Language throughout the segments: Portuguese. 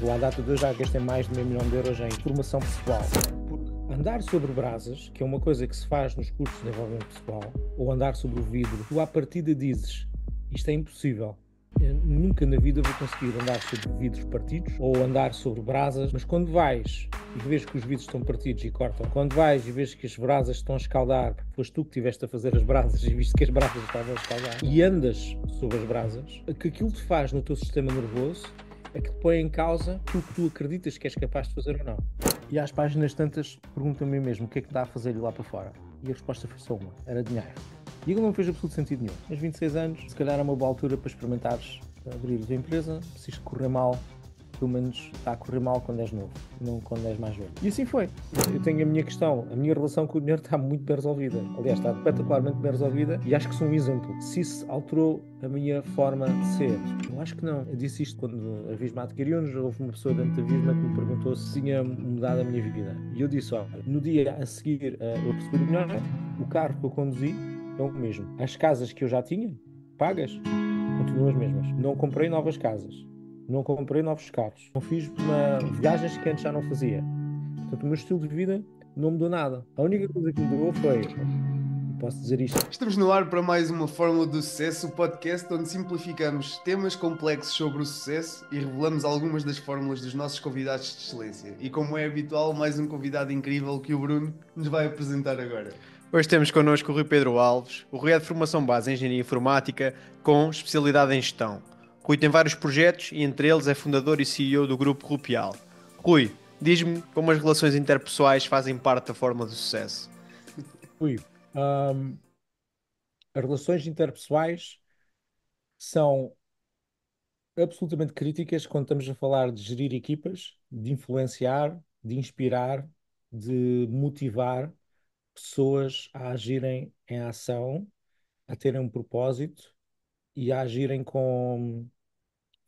Eu, à data de hoje, já gastei mais de €500.000 em formação pessoal. Porque andar sobre brasas, que é uma coisa que se faz nos cursos de desenvolvimento pessoal, ou andar sobre o vidro, tu à partida dizes, isto é impossível. Eu nunca na vida vou conseguir andar sobre vidros partidos ou andar sobre brasas, mas quando vais e vês que os vidros estão partidos e cortam, quando vais e vês que as brasas estão a escaldar, porque foste tu que estiveste a fazer as brasas e viste que as brasas estavam a escaldar, e andas sobre as brasas, o que aquilo te faz no teu sistema nervoso é que te põe em causa aquilo que tu acreditas que és capaz de fazer ou não. E às páginas tantas, pergunto-me mesmo o que é que está a fazer lá para fora. E a resposta foi só uma, era dinheiro. E aquilo não fez absoluto sentido nenhum. Mas 26 anos, se calhar é uma boa altura para experimentares abrir a tua empresa. Se isto correr mal, pelo menos está a correr mal quando és novo, não quando és mais velho. E assim foi. Eu tenho a minha questão, a minha relação com o dinheiro está muito bem resolvida. Aliás, está espetacularmente bem resolvida e acho que sou um exemplo. Se isso alterou a minha forma de ser, eu acho que não. Eu disse isto quando a Visma adquiriu-nos, houve uma pessoa dentro da Visma que me perguntou se tinha mudado a minha vida. E eu disse, olha, no dia a seguir eu receber o dinheiro, o carro que eu conduzi é o mesmo. As casas que eu já tinha, pagas, continuam as mesmas. Não comprei novas casas. Não comprei novos carros. Não fiz viagens que antes já não fazia. Portanto, o meu estilo de vida não mudou nada. A única coisa que mudou foi, e posso dizer isto, Estamos no ar para mais uma Fórmula do Sucesso, o podcast onde simplificamos temas complexos sobre o sucesso e revelamos algumas das fórmulas dos nossos convidados de excelência. E como é habitual, mais um convidado incrível que o Bruno nos vai apresentar agora. Hoje temos connosco o Rui Pedro Alves. O Rui é de formação base em Engenharia Informática, com especialidade em Gestão. Rui tem vários projetos e entre eles é fundador e CEO do Grupo Rupial. Rui, diz-me como as relações interpessoais fazem parte da fórmula do sucesso. fui. Ahm, as relações interpessoais são absolutamente críticas quando estamos a falar de gerir equipas, de influenciar, de inspirar, de motivar pessoas a agirem em ação, a terem um propósito e a agirem com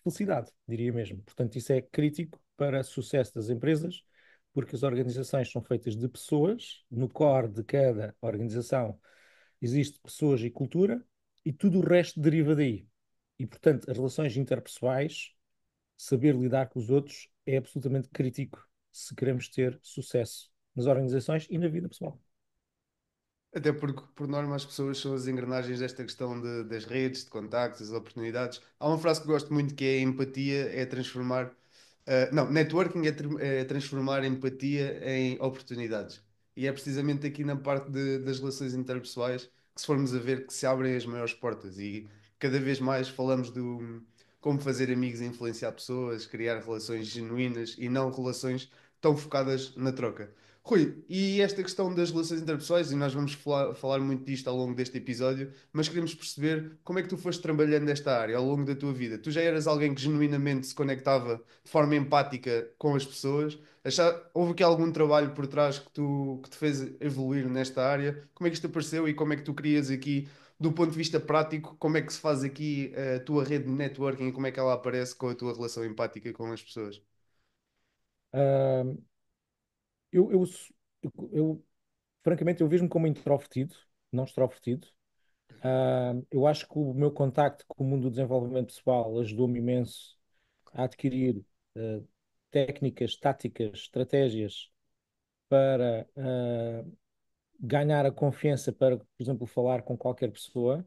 felicidade, diria mesmo. Portanto, isso é crítico para o sucesso das empresas, porque as organizações são feitas de pessoas, no core de cada organização existe pessoas e cultura, e tudo o resto deriva daí. E, portanto, as relações interpessoais, saber lidar com os outros, é absolutamente crítico se queremos ter sucesso nas organizações e na vida pessoal. Até porque, por norma, as pessoas são as engrenagens desta questão das redes, de contactos, das oportunidades. Há uma frase que gosto muito que é empatia é transformar. Não, networking é transformar empatia em oportunidades. E é precisamente aqui na parte das relações interpessoais que, se formos a ver, que se abrem as maiores portas. E cada vez mais falamos do como fazer amigos e influenciar pessoas, criar relações genuínas e não relações tão focadas na troca. Rui, e esta questão das relações interpessoais, e nós vamos falar muito disto ao longo deste episódio, mas queremos perceber como é que tu foste trabalhando nesta área ao longo da tua vida. Tu já eras alguém que genuinamente se conectava de forma empática com as pessoas? Houve aqui algum trabalho por trás que te fez evoluir nesta área? Como é que isto apareceu e como é que tu crias aqui, do ponto de vista prático, como é que se faz aqui a tua rede de networking e como é que ela aparece com a tua relação empática com as pessoas? Uh, eu, eu, eu, francamente, eu vejo-me como introvertido, não extrovertido. Eu acho que o meu contacto com o mundo do desenvolvimento pessoal ajudou-me imenso a adquirir uh, técnicas, táticas, estratégias para ganhar a confiança para, por exemplo, falar com qualquer pessoa.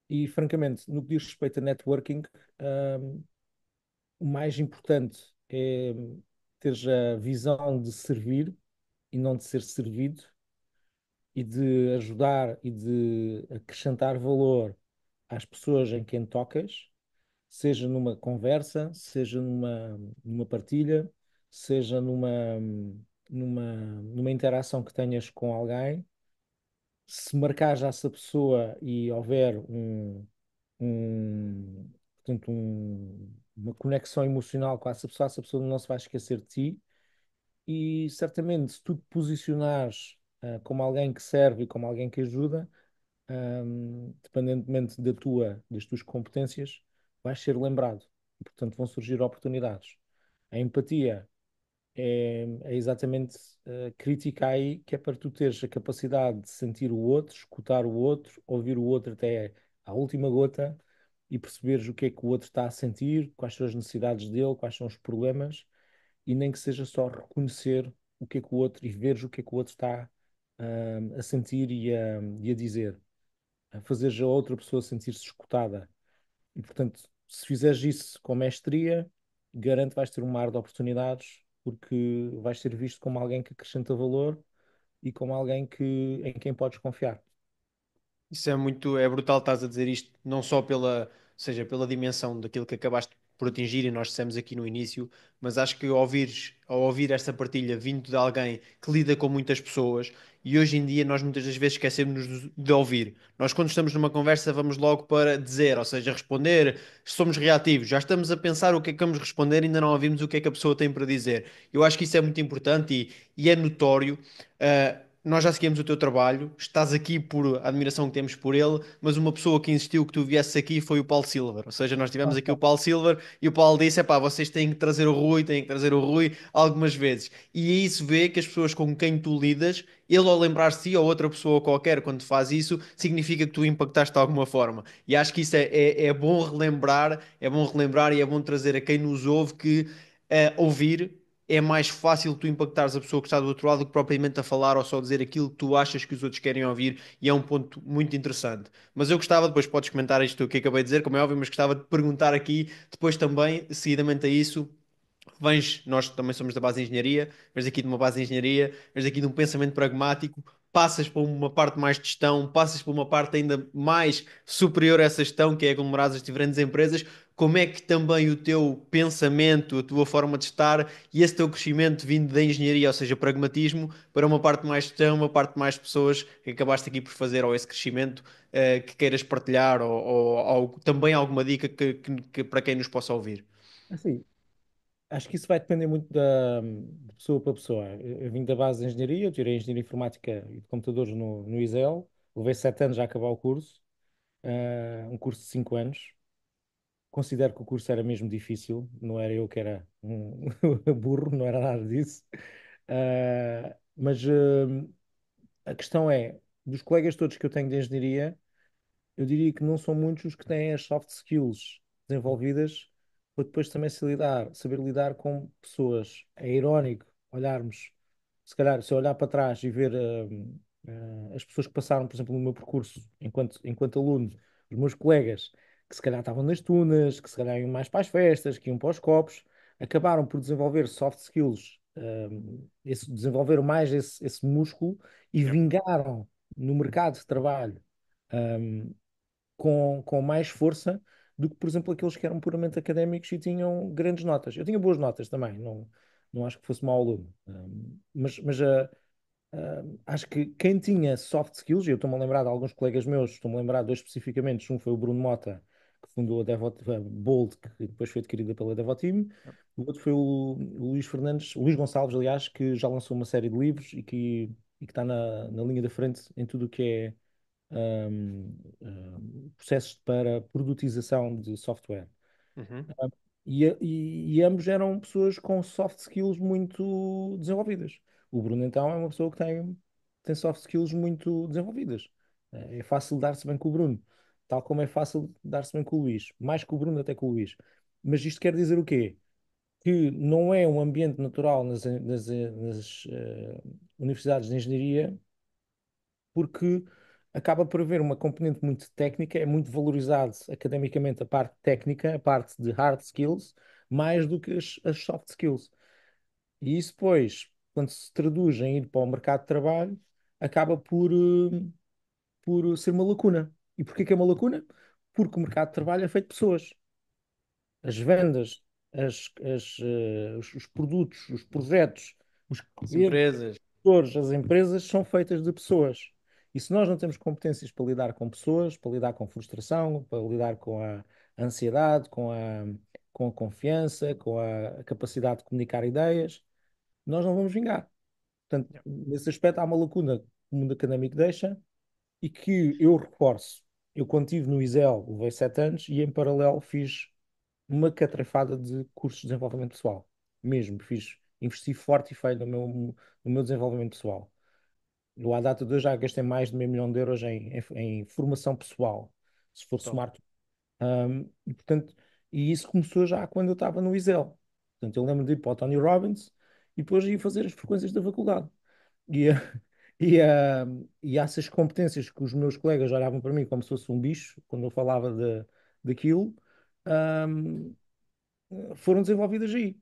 E, francamente, no que diz respeito a networking, uh, o mais importante é teres a visão de servir e não de ser servido e de ajudar e de acrescentar valor às pessoas em quem tocas, seja numa conversa, seja numa partilha, seja numa interação que tenhas com alguém. Se marcar já essa pessoa e houver um, portanto, uma conexão emocional com essa pessoa não se vai esquecer de ti. E certamente, se tu te posicionares como alguém que serve e como alguém que ajuda, dependentemente das tuas competências, vais ser lembrado. E, portanto, vão surgir oportunidades. A empatia é exatamente crítica aí, que é para tu teres a capacidade de sentir o outro, escutar o outro, ouvir o outro até à última gota e perceberes o que é que o outro está a sentir, quais são as necessidades dele, quais são os problemas, e nem que seja só reconhecer o que é que o outro e veres o que é que o outro está a sentir e a dizer, a fazer a outra pessoa sentir-se escutada. E portanto, se fizeres isso com mestria, garanto que vais ter um mar de oportunidades, porque vais ser visto como alguém que acrescenta valor e como alguém em quem podes confiar. Isso é muito, é brutal estás a dizer isto, não só pela, seja, pela dimensão daquilo que acabaste por atingir e nós dissemos aqui no início, mas acho que ao ouvir esta partilha vindo de alguém que lida com muitas pessoas e hoje em dia nós muitas das vezes esquecemos de ouvir. Nós quando estamos numa conversa vamos logo para dizer, ou seja, responder, somos reativos, já estamos a pensar o que é que vamos responder e ainda não ouvimos o que é que a pessoa tem para dizer. Eu acho que isso é muito importante e é notório. Nós já seguimos o teu trabalho, estás aqui por a admiração que temos por ele, mas uma pessoa que insistiu que tu viesses aqui foi o Paulo Silver. Ou seja, nós tivemos aqui o Paulo Silver e o Paulo disse: epá, vocês têm que trazer o Rui, têm que trazer o Rui algumas vezes. E aí se vê que as pessoas com quem tu lidas, ele ao lembrar-se de ti ou outra pessoa qualquer quando faz isso, significa que tu impactaste de alguma forma. E acho que isso é bom relembrar e é bom trazer a quem nos ouve que ouvir é mais fácil tu impactares a pessoa que está do outro lado do que propriamente a falar ou só dizer aquilo que tu achas que os outros querem ouvir, e é um ponto muito interessante. Mas eu gostava, depois podes comentar isto que acabei de dizer, como é óbvio, mas gostava de perguntar aqui, depois também, seguidamente a isso, vens, nós também somos da base de engenharia, vens aqui de uma base de engenharia, vens aqui de um pensamento pragmático, passas para uma parte mais de gestão, passas para uma parte ainda mais superior a essa gestão, que é aglomerados de diferentes empresas. Como é que também o teu pensamento, a tua forma de estar e esse teu crescimento vindo da engenharia, ou seja, pragmatismo, para uma parte mais de gestão, uma parte mais de pessoas que acabaste aqui por fazer, ou esse crescimento que queiras partilhar, ou também alguma dica para quem nos possa ouvir? Assim, acho que isso vai depender muito de pessoa para pessoa. Eu vim da base de engenharia, eu tirei engenharia informática e de computadores no ISEL, levei 7 anos a acabar o curso, um curso de 5 anos. Considero que o curso era mesmo difícil, não era eu que era um burro, não era nada disso. Mas a questão é, dos colegas todos que eu tenho de engenharia, eu diria que não são muitos os que têm as soft skills desenvolvidas para depois também saber lidar com pessoas. É irónico olharmos, se calhar, se eu olhar para trás e ver as pessoas que passaram, por exemplo, no meu percurso enquanto aluno, os meus colegas, que se calhar estavam nas tunas, que se calhar iam mais para as festas, que iam para os copos, acabaram por desenvolver soft skills, desenvolveram mais esse músculo e vingaram no mercado de trabalho com mais força do que, por exemplo, aqueles que eram puramente académicos e tinham grandes notas. Eu tinha boas notas também, não acho que fosse mau aluno. Acho que quem tinha soft skills, e eu estou-me a lembrar de alguns colegas meus, estou-me a lembrar de dois especificamente, um foi o Bruno Mota, que fundou a Bolt, que depois foi adquirida pela Devoteam, o outro foi o Luís Fernandes, o Luís Gonçalves, aliás, que já lançou uma série de livros e que está na linha da frente em tudo o que é processos para produtização de software. Uhum. E ambos eram pessoas com soft skills muito desenvolvidas. O Bruno, então, é uma pessoa que tem soft skills muito desenvolvidas. É fácil dar-se bem com o Bruno, tal como é fácil dar-se bem com o Luís, mais que o Bruno, até com o Luís. Mas isto quer dizer o quê? Que não é um ambiente natural nas universidades de engenharia porque acaba por haver uma componente muito técnica, é muito valorizado academicamente a parte técnica, a parte de hard skills, mais do que as soft skills. E isso depois, quando se traduz em ir para o mercado de trabalho, acaba por ser uma lacuna. E porquê que é uma lacuna? Porque o mercado de trabalho é feito de pessoas. As vendas, os produtos, os projetos, os As erros, empresas. as empresas são feitas de pessoas. E se nós não temos competências para lidar com pessoas, para lidar com frustração, para lidar com a ansiedade, com a confiança, com a capacidade de comunicar ideias, nós não vamos vingar. Portanto, Yeah. nesse aspecto há uma lacuna que o mundo académico deixa e que eu reforço. Eu, quando estive no ISEL, levei 7 anos e, em paralelo, fiz uma catrafada de cursos de desenvolvimento pessoal. Mesmo, investi forte e feio no meu desenvolvimento pessoal. Eu, à data de hoje, já gastei mais de meio milhão de euros em formação pessoal, se for Top. somar tudo. E, portanto, e isso começou já quando eu estava no ISEL. Portanto, eu lembro de ir para o Tony Robbins e depois ia fazer as frequências da faculdade. E, e, ah, e essas competências que os meus colegas olhavam para mim como se fosse um bicho, quando eu falava daquilo, ahm, foram desenvolvidas aí.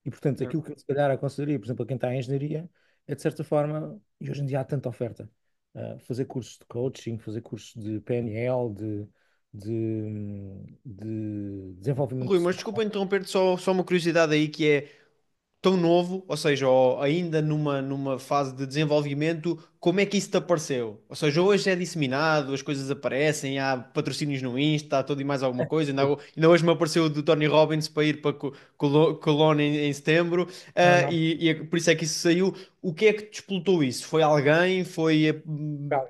E, portanto, Yeah. aquilo que eu se calhar aconselharia, por exemplo, a quem está em engenharia, é de certa forma, e hoje em dia há tanta oferta, fazer cursos de coaching, fazer cursos de PNL, de desenvolvimento Rui, mas desculpa pessoal. interromper-te, só uma curiosidade aí que é tão novo, ou seja, ou ainda numa fase de desenvolvimento, como é que isso te apareceu? Ou seja, hoje é disseminado, as coisas aparecem, há patrocínios no Insta, há tudo e mais alguma coisa. Ainda hoje me apareceu o do Tony Robbins para ir para Cologne em setembro, Não, não. por isso é que isso saiu. O que é que te explotou isso? Foi alguém? Foi. Calma.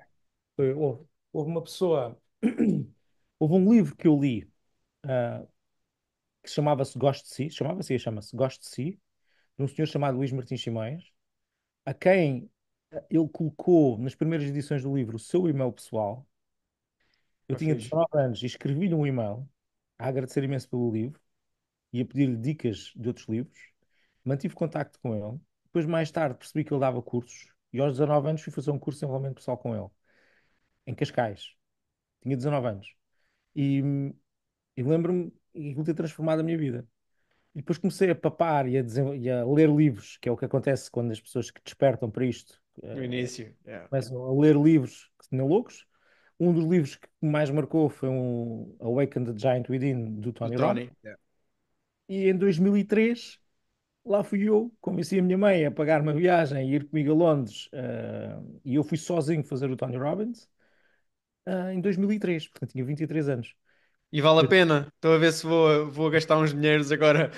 Houve uma pessoa, houve um livro que eu li, ah, que chamava-se Gosto de Si, chamava-se e chama-se Gosto de Si, de um senhor chamado Luís Martins Simões, a quem ele colocou nas primeiras edições do livro o seu e-mail pessoal. Eu Ah, tinha fixe. 19 anos e escrevi-lhe um e-mail a agradecer imenso pelo livro e a pedir-lhe dicas de outros livros. Mantive contacto com ele. Depois, mais tarde, percebi que ele dava cursos e aos 19 anos fui fazer um curso de desenvolvimento pessoal com ele, em Cascais. Tinha 19 anos. E, e lembro-me e aquilo ter transformado a minha vida. E depois comecei a papar e a ler livros, que é o que acontece quando as pessoas que despertam para isto No início, yeah. começam a ler livros que se tinham loucos. Um dos livros que mais marcou foi um Awaken the Giant Within, do Do Tony Robbins. Tony. Yeah. E em 2003, lá fui eu, convenci a minha mãe a pagar uma viagem e ir comigo a Londres. E eu fui sozinho fazer o Tony Robbins, em 2003, portanto tinha 23 anos. E vale a Eu, pena. Estou a ver se vou gastar uns dinheiros agora.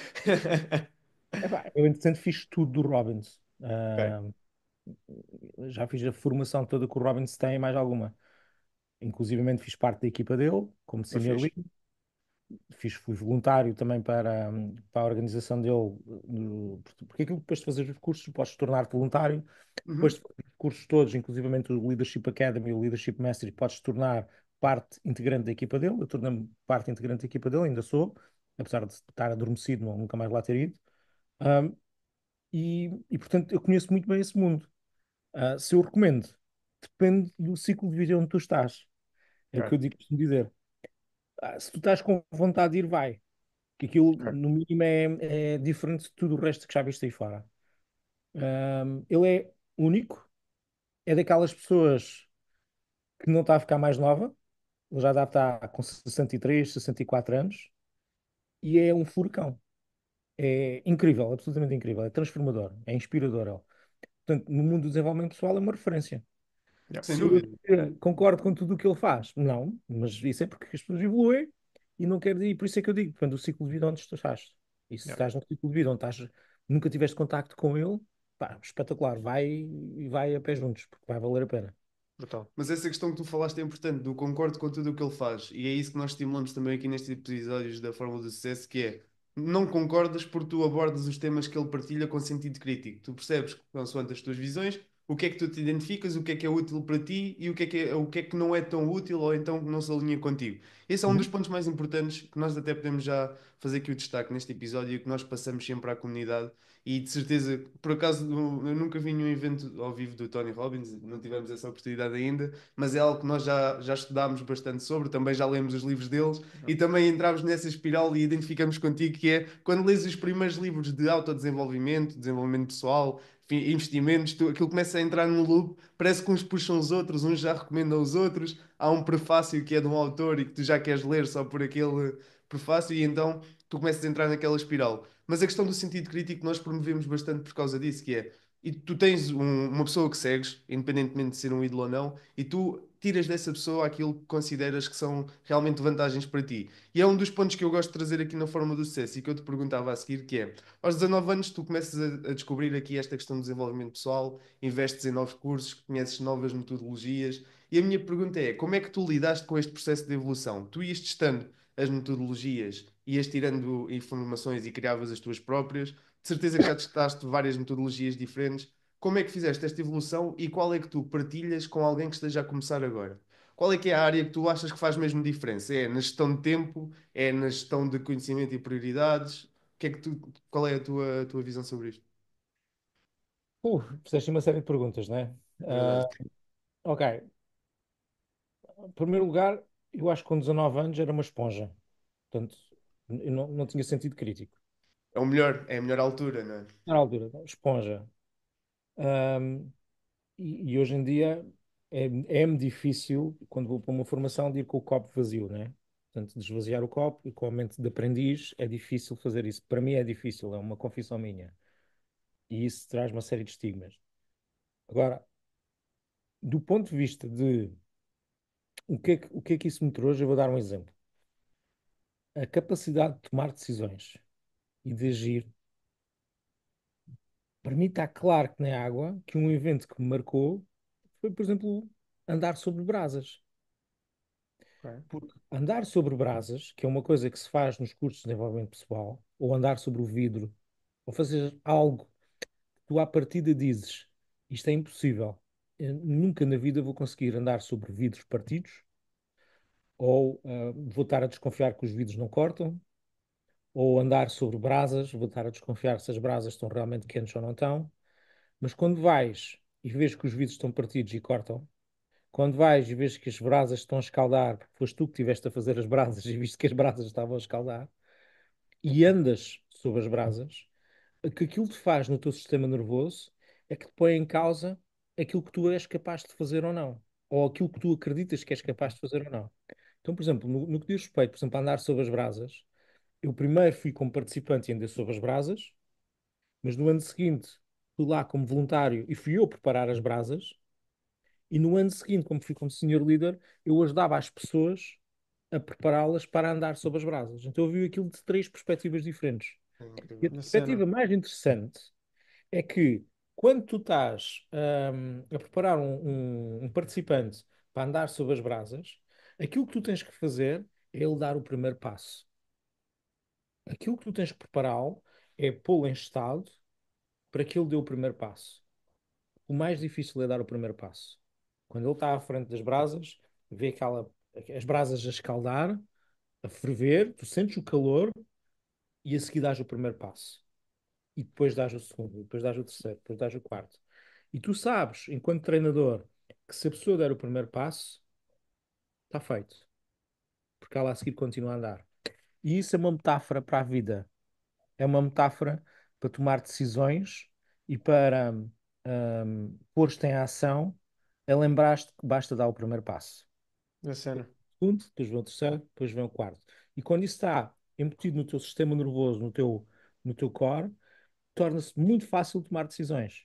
eu entretanto, fiz tudo do Robbins. Ok, Já fiz a formação toda que o Robbins tem, e mais alguma. Inclusivamente fiz parte da equipa dele, como é senior fixe. lead. Fui voluntário também para a organização dele, porque aquilo depois de fazer os cursos, podes tornar-te voluntário, depois de Uhum. fazer os cursos todos, inclusivamente o Leadership Academy, o Leadership Mastery, podes tornar parte integrante da equipa dele. Eu tornei-me parte integrante da equipa dele, ainda sou, apesar de estar adormecido, nunca mais lá ter ido. Um, portanto, eu conheço muito bem esse mundo. Se eu recomendo, depende do ciclo de vida onde tu estás. É o que Ok, eu digo, costumo dizer. Se tu estás com vontade de ir, vai. Que aquilo, ok. no mínimo, é diferente de tudo o resto que já viste aí fora. Ele é único, é daquelas pessoas que não está a ficar mais nova, ele já deve estar com 63, 64 anos, e é um furacão. É incrível, absolutamente incrível, é transformador, é inspirador. Ele. Portanto, no mundo do desenvolvimento pessoal é uma referência. Yeah. Sem Se eu dúvida. concordo com tudo o que ele faz, não, mas isso é porque as pessoas evoluem e não quero dizer, por isso é que eu digo, depende do ciclo de vida onde tu estás. E se Yeah. estás num ciclo de vida onde estás, nunca tiveste contacto com ele, pá, espetacular, vai e vai a pé juntos, porque vai valer a pena. Brutal. Mas essa questão que tu falaste é importante, do concordo com tudo o que ele faz. E é isso que nós estimulamos também aqui nestes episódios da Fórmula do Sucesso, que é, não concordas porque tu abordas os temas que ele partilha com sentido crítico. Tu percebes, consoante as tuas visões, o que é que tu te identificas, o que é útil para ti e o que é que não é tão útil ou então que não se alinha contigo. Esse é um dos Uhum. pontos mais importantes que nós até podemos já fazer aqui o destaque neste episódio e que nós passamos sempre à comunidade. E de certeza, por acaso, eu nunca vi nenhum evento ao vivo do Tony Robbins, não tivemos essa oportunidade ainda, mas é algo que nós já estudámos bastante sobre, também já lemos os livros deles e também entramos nessa espiral e identificamos contigo que é quando lês os primeiros livros de autodesenvolvimento, desenvolvimento pessoal, enfim, investimentos, aquilo começa a entrar num loop, parece que uns puxam os outros, uns já recomendam os outros, há um prefácio que é de um autor e que tu já queres ler só por aquele prefácio e então tu começas a entrar naquela espiral. Mas a questão do sentido crítico nós promovemos bastante por causa disso, que é, e tu tens uma pessoa que segues, independentemente de ser um ídolo ou não, e tu tiras dessa pessoa aquilo que consideras que são realmente vantagens para ti. E é um dos pontos que eu gosto de trazer aqui na Forma do Sucesso e que eu te perguntava a seguir, que é, aos 19 anos tu começas a descobrir aqui esta questão do desenvolvimento pessoal, investes em novos cursos, conheces novas metodologias, e a minha pergunta é, como é que tu lidaste com este processo de evolução? Tu ias testando as metodologias, ias tirando informações e criavas as tuas próprias. De certeza que já testaste várias metodologias diferentes. Como é que fizeste esta evolução e qual é que tu partilhas com alguém que esteja a começar agora? qual é que é a área que tu achas que faz mesmo diferença? É na gestão de tempo? É na gestão de conhecimento e prioridades? O que é que qual é a tua visão sobre isto? Fizeste uma série de perguntas, não é? Verdade. Ok. Em primeiro lugar, eu acho que com 19 anos era uma esponja. Portanto, eu não tinha sentido crítico. É a melhor altura, não é? Na altura, esponja. Ahm, e hoje em dia é-me difícil, quando vou para uma formação, de ir com o copo vazio, né? Portanto, de esvaziar o copo e com a mente de aprendiz é difícil fazer isso. Para mim é difícil, é uma confissão minha. E isso traz uma série de estigmas. Agora, do ponto de vista de o que é que isso me trouxe, eu vou dar um exemplo. A capacidade de tomar decisões e de agir, para mim está claro que na água que um evento que me marcou foi, por exemplo, andar sobre brasas. Ok. Porque andar sobre brasas, que é uma coisa que se faz nos cursos de desenvolvimento pessoal, ou andar sobre o vidro, ou fazer algo que tu à partida dizes, isto é impossível. Eu nunca na vida vou conseguir andar sobre vidros partidos, ou vou estar a desconfiar que os vidros não cortam, ou andar sobre brasas, vou estar a desconfiar se as brasas estão realmente quentes ou não estão. Mas quando vais e vês que os vidros estão partidos e cortam, quando vais e vês que as brasas estão a escaldar, porque foste tu que estiveste a fazer as brasas e viste que as brasas estavam a escaldar, e andas sobre as brasas, o que aquilo te faz no teu sistema nervoso é que te põe em causa aquilo que tu és capaz de fazer ou não, ou aquilo que tu acreditas que és capaz de fazer ou não. Então, por exemplo, no que diz respeito, por exemplo, a andar sobre as brasas, eu primeiro fui como participante e andei sobre as brasas, mas no ano seguinte fui lá como voluntário e fui eu preparar as brasas. E no ano seguinte, como fui como senior leader, eu ajudava as pessoas a prepará-las para andar sobre as brasas. Então eu vi aquilo de três perspectivas diferentes. É E a incrível. Na cena. perspectiva mais interessante é que quando tu estás a preparar um participante para andar sobre as brasas, aquilo que tu tens que fazer é ele dar o primeiro passo. Aquilo que tu tens que prepará-lo é pô-lo em estado para que ele dê o primeiro passo. O mais difícil é dar o primeiro passo. Quando ele está à frente das brasas, vê as brasas a escaldar, a ferver, tu sentes o calor e a seguir dás o primeiro passo. E depois dás o segundo, e depois dás o terceiro, depois dás o quarto. E tu sabes, enquanto treinador, que se a pessoa der o primeiro passo, está feito. Porque ela a seguir continua a andar. E isso é uma metáfora para a vida. É uma metáfora para tomar decisões e para pôr-te em ação, é lembrar-te que basta dar o primeiro passo. Na cena. O segundo, depois vem o terceiro, depois vem o quarto. E quando isso está embutido no teu sistema nervoso, no teu core, torna-se muito fácil tomar decisões.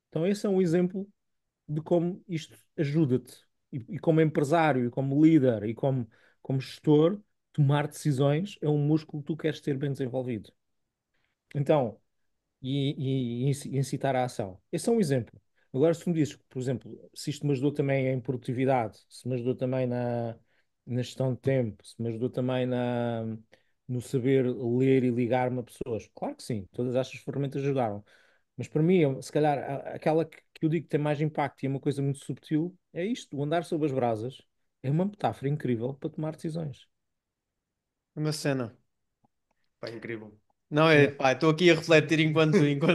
Então, esse é um exemplo de como isto ajuda-te. E como empresário, e como líder, e como gestor, tomar decisões é um músculo que tu queres ter bem desenvolvido. Então, e incitar à ação. Esse é um exemplo. Agora, se tu me dizes, por exemplo, se isto me ajudou também em produtividade, se me ajudou também na gestão de tempo, se me ajudou também no saber ler e ligar-me a pessoas, claro que sim, todas estas ferramentas ajudaram. Mas para mim, se calhar, aquela que eu digo que tem mais impacto e é uma coisa muito subtil, é isto, o andar sobre as brasas é uma metáfora incrível para tomar decisões. Na cena. Pá, incrível. Não é, pá, estou aqui a refletir enquanto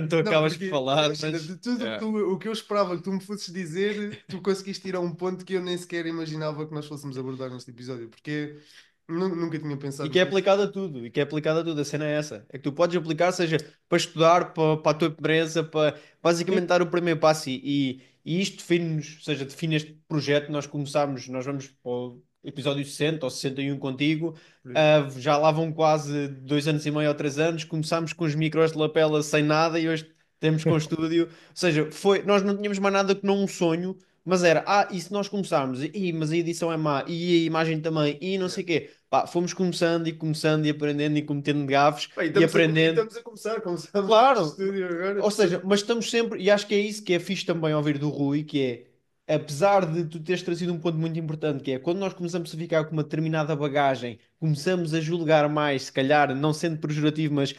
tu Não, acabas por porque falar, imagina, mas. de tudo É. o que eu esperava que tu me fosses dizer, tu conseguiste ir a um ponto que eu nem sequer imaginava que nós fôssemos abordar neste episódio, porque nunca tinha E pensado que é nisso. aplicado a tudo, e que é aplicado a tudo, a cena é essa. É que tu podes aplicar, seja para estudar, para a tua empresa, para basicamente Sim. dar o primeiro passo. E isto define-nos, ou seja, define este projeto. Nós começámos, nós vamos para o episódio 60 ou 61 contigo. Por isso. Já lá vão quase 2 anos e meio ou 3 anos. Começámos com os micros de lapela sem nada e hoje temos com estúdio. Ou seja, nós não tínhamos mais nada que não um sonho. Mas era, e se nós começarmos? Mas a edição é má, e a imagem também, e não Yeah. sei o quê. Pá, fomos começando e aprendendo e cometendo gafes Bem, e e aprendendo. estamos a começar, começámos este Claro, estúdio agora. ou seja, mas estamos sempre, e acho que é isso que é fixe também ouvir do Rui, que é, apesar de tu teres trazido um ponto muito importante, que é quando nós começamos a ficar com uma determinada bagagem, começamos a julgar mais, se calhar, não sendo pejorativo, mas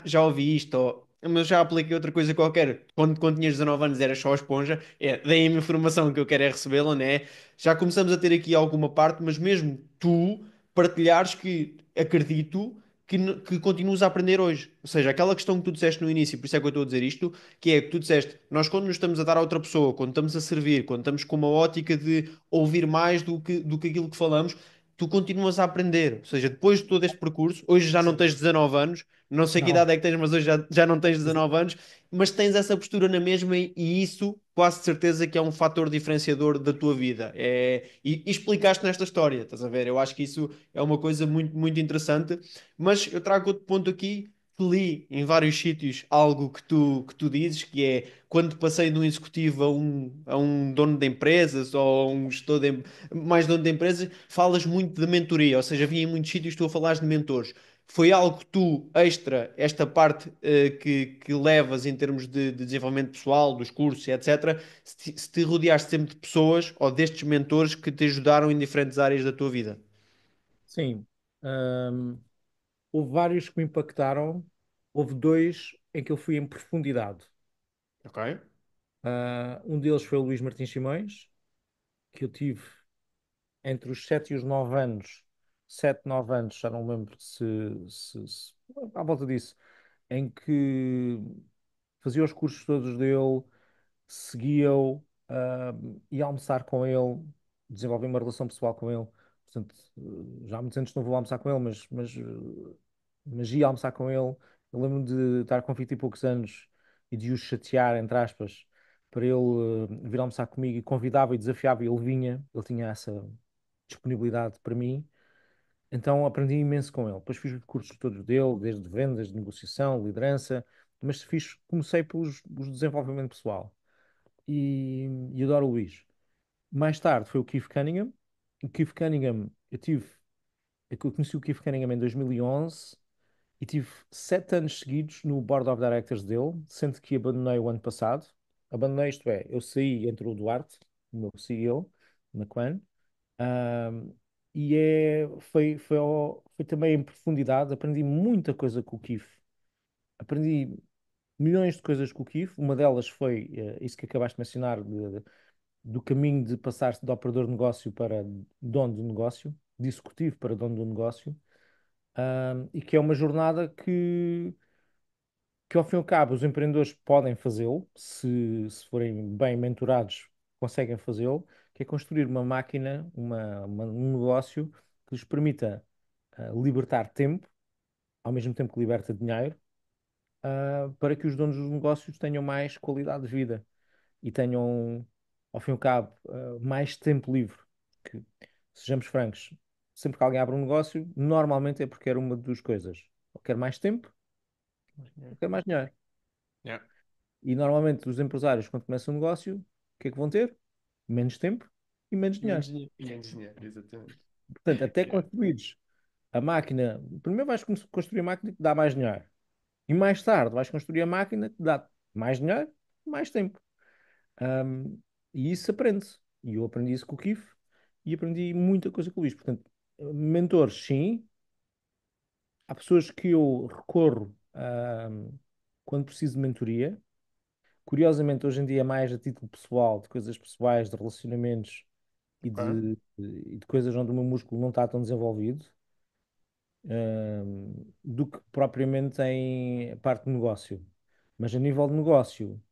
já ouvi isto, ou mas já apliquei outra coisa qualquer. Quando tinhas 19 anos era só a esponja. É, deem-me informação que eu quero é recebê-la, né? Já começamos a ter aqui alguma parte, mas mesmo tu partilhares que acredito que continuas a aprender hoje. Ou seja, aquela questão que tu disseste no início, por isso é que eu estou a dizer isto, que é que tu disseste, nós quando nos estamos a dar a outra pessoa, quando estamos a servir, quando estamos com uma ótica de ouvir mais do que aquilo que falamos, tu continuas a aprender. Ou seja, depois de todo este percurso, hoje já não Sim. tens 19 anos, não sei que Não. idade é que tens, mas hoje já não tens 19 anos, mas tens essa postura na mesma e isso quase de certeza que é um fator diferenciador da tua vida. E explicaste nesta história, estás a ver? Eu acho que isso é uma coisa muito, muito interessante, mas eu trago outro ponto aqui. Que li em vários sítios algo que tu dizes, que é quando passei de um executivo a um dono de empresas ou a um gestor mais dono de empresas, falas muito de mentoria, ou seja, vi em muitos sítios tu a falares de mentores. Foi algo que tu, extra, esta parte que levas em termos de desenvolvimento pessoal, dos cursos, etc., se te rodeaste sempre de pessoas ou destes mentores que te ajudaram em diferentes áreas da tua vida. Sim. Ahm, houve vários que me impactaram. Houve dois em que eu fui em profundidade. Ok? Um deles foi o Luís Martins Simões, que eu tive entre os 7 e os 9 anos. 7 9 anos, já não me lembro à volta disso, em que fazia os cursos todos dele, seguia-o, ia almoçar com ele, desenvolvi uma relação pessoal com ele. Portanto, já há muitos anos que não vou almoçar com ele, mas ia almoçar com ele. Eu lembro-me de estar com 20 e poucos anos e de o chatear, entre aspas, para ele vir almoçar comigo e convidava e desafiava e ele vinha. Ele tinha essa disponibilidade para mim. Então aprendi imenso com ele. Depois fiz os cursos todos dele, desde vendas, de negociação, liderança, mas comecei pelos desenvolvimento pessoal e adoro o Luís. Mais tarde foi o Keith Cunningham. O Keith Cunningham, eu conheci o Keith Cunningham em 2011 e tive 7 anos seguidos no Board of Directors dele, sendo que abandonei o ano passado. Abandonei, isto é, eu saí, entrou o Duarte, o meu CEO, na Quan, ahm, e foi também em profundidade, aprendi muita coisa com o Keith. Aprendi milhões de coisas com o Keith, uma delas foi isso que acabaste de mencionar, do caminho de passar-se de operador de negócio para dono do negócio, de executivo para dono do negócio, e que é uma jornada que ao fim e ao cabo os empreendedores podem fazê-lo, se forem bem mentorados, conseguem fazê-lo, que é construir uma máquina, um negócio que lhes permita libertar tempo, ao mesmo tempo que liberta dinheiro, para que os donos dos negócios tenham mais qualidade de vida e tenham, ao fim e ao cabo, mais tempo livre. Que, sejamos francos, sempre que alguém abre um negócio, normalmente é porque quer uma de duas coisas. Ou quer mais tempo, ou quer mais dinheiro. Yeah. E normalmente os empresários, quando começam um negócio, o que é que vão ter? Menos tempo e menos dinheiro. Menos dinheiro, exatamente. Portanto, até Yeah. construires a máquina, primeiro vais construir a máquina que dá mais dinheiro. E mais tarde vais construir a máquina que dá mais dinheiro, mais tempo. Um, e isso aprende-se. E eu aprendi isso com o Kif e aprendi muita coisa com o Luís. Portanto, mentores, sim. Há pessoas que eu recorro quando preciso de mentoria. Curiosamente, hoje em dia é mais a título pessoal, de coisas pessoais, de relacionamentos Ok. e de coisas onde o meu músculo não está tão desenvolvido, do que propriamente em parte de negócio. Mas a nível de negócio,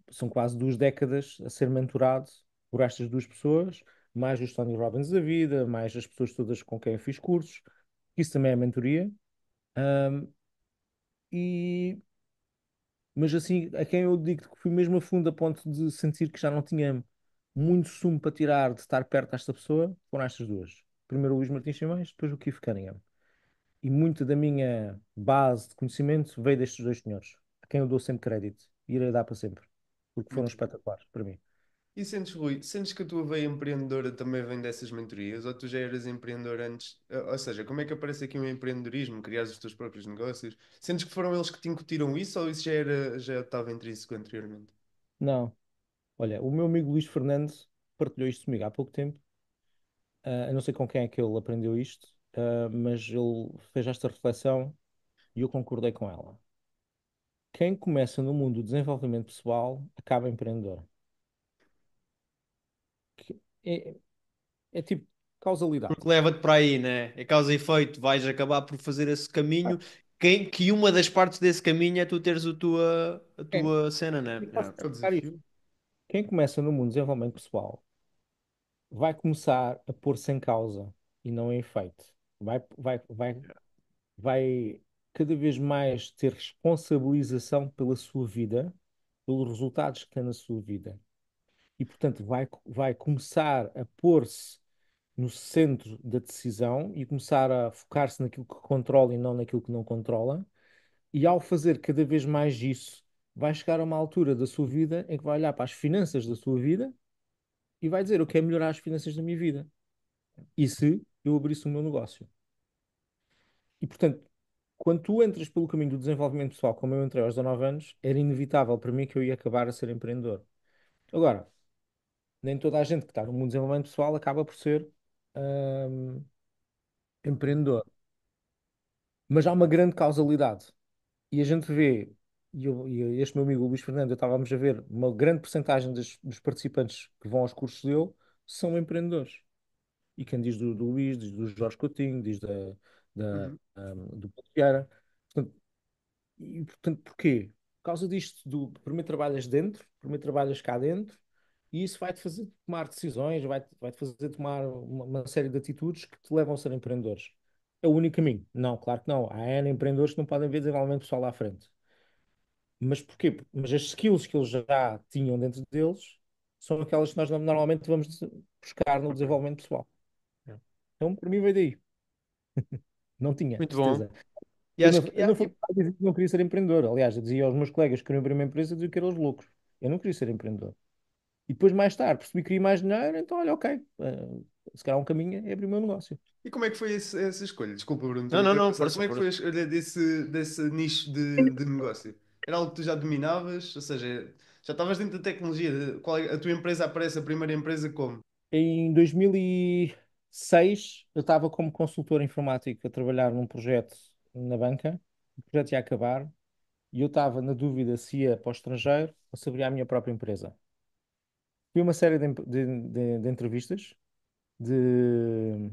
são quase 2 décadas a ser mentorado por estas duas pessoas, mais os Tony Robbins da vida, mais as pessoas todas com quem eu fiz cursos. Isso também é mentoria. Ahm, e, mas assim, a quem eu digo que fui mesmo a fundo a ponto de sentir que já não tinha muito sumo para tirar de estar perto desta pessoa, foram estas duas. Primeiro o Luís Martins Simões, depois o Keith Cunningham. E muito da minha base de conhecimento veio destes dois senhores, a quem eu dou sempre crédito e irei dar para sempre, porque foram Muito bom. espetaculares para mim. E sentes, Rui, sentes que a tua veia empreendedora também vem dessas mentorias? Ou tu já eras empreendedor antes? Ou seja, como é que aparece aqui o empreendedorismo, criar os teus próprios negócios? Sentes que foram eles que te incutiram isso ou isso já estava intrínseco anteriormente? Não. Olha, o meu amigo Luís Fernandes partilhou isto comigo há pouco tempo. Eu não sei com quem é que ele aprendeu isto, mas ele fez esta reflexão e eu concordei com ela. quem começa no mundo do desenvolvimento pessoal acaba empreendedor. Que É, é tipo causalidade. Porque leva-te para aí, né? É causa e efeito, vais acabar por fazer esse caminho. Que uma das partes desse caminho é tu teres a É, tua cena, né? eu posso Yeah. É o explicar isto. desafio. Quem começa no mundo do desenvolvimento pessoal vai começar a pôr-se em causa e não em efeito. Vai cada vez mais ter responsabilização pela sua vida, pelos resultados que tem na sua vida. E, portanto, vai começar a pôr-se no centro da decisão e começar a focar-se naquilo que controla e não naquilo que não controla. E ao fazer cada vez mais isso, vai chegar a uma altura da sua vida em que vai olhar para as finanças da sua vida e vai dizer: eu quero melhorar as finanças da minha vida. E se eu abrisse o meu negócio? E, portanto, quando tu entras pelo caminho do desenvolvimento pessoal, como eu entrei aos 19 anos, era inevitável para mim que eu ia acabar a ser empreendedor. Agora, nem toda a gente que está no mundo do desenvolvimento pessoal acaba por ser hum, empreendedor. Mas há uma grande causalidade. E a gente vê, e este meu amigo Luís Fernando, eu estávamos a ver, uma grande porcentagem dos participantes que vão aos cursos dele são empreendedores. E quem diz do Luís, diz do Jorge Coutinho, diz Uhum. do Pedro Vieira. Portanto, portanto, porquê? Por causa disto, primeiro trabalhas dentro, primeiro trabalhas cá dentro, e isso vai-te fazer tomar decisões, vai-te fazer tomar uma série de atitudes que te levam a ser empreendedores. É o único caminho? Não, claro que não. Há N empreendedores que não podem ver desenvolvimento pessoal lá à frente. Mas porquê? Mas as skills que eles já tinham dentro deles são aquelas que nós normalmente vamos buscar no Ok. desenvolvimento pessoal. Yeah. Então, para mim, veio daí. Não tinha, Muito bom. certeza. E acho que. Eu Yeah, não fui capaz de dizer que não queria ser empreendedor. Aliás, eu dizia aos meus colegas que queriam abrir uma empresa, eu dizia que eram os loucos. Eu não queria ser empreendedor. E depois, mais tarde, percebi que queria mais dinheiro, então, olha, ok, se calhar um caminho é abrir o meu negócio. E como é que foi essa escolha? Desculpa, Bruno, não, estou não, aqui a não, pensar. força, Como é que foi a força. escolha desse nicho de negócio? Era algo que tu já dominavas? Ou seja, já estavas dentro da tecnologia? A tua empresa aparece, a primeira empresa como? Em 2006, eu estava como consultor informático a trabalhar num projeto na banca. O projeto ia acabar e eu estava na dúvida se ia para o estrangeiro ou se abria a minha própria empresa. Fui a uma série de entrevistas de,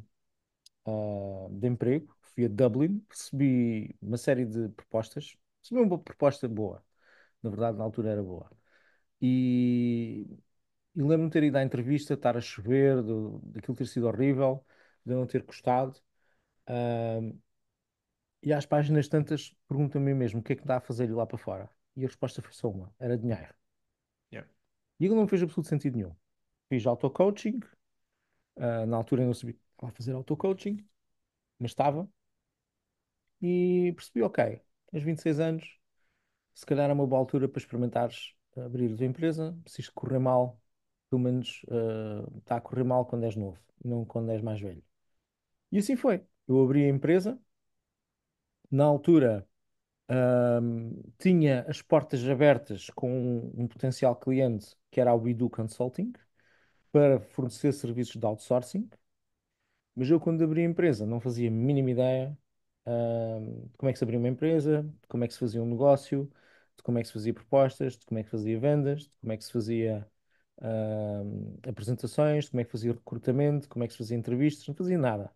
de emprego, fui a Dublin, recebi uma série de propostas. Recebi uma proposta boa, na verdade, na altura era boa. E, e lembro-me de ter ido à entrevista, estar a chover, daquilo ter sido horrível, de eu não ter gostado. Ah, e às páginas tantas, pergunto a mim mesmo o que é que me dá a fazer ir lá para fora? E a resposta foi só uma: era dinheiro. Yeah. E aquilo não fez absoluto sentido nenhum. Fiz auto-coaching, na altura eu não sabia que estava a fazer auto-coaching, mas estava, e percebi: ok, tens 26 anos, se calhar é uma boa altura para experimentares abrir a tua empresa. Se isto correr mal, pelo menos está a correr mal quando és novo, não quando és mais velho. E assim foi. Eu abri a empresa, na altura. Tinha as portas abertas com um potencial cliente que era a We Do Consulting para fornecer serviços de outsourcing, mas eu, quando abri a empresa, não fazia a mínima ideia, de como é que se abria uma empresa, de como é que se fazia um negócio, de como é que se fazia propostas, de como é que se fazia vendas, de como é que se fazia apresentações, de como é que fazia recrutamento, de como é que se fazia entrevistas, não fazia nada.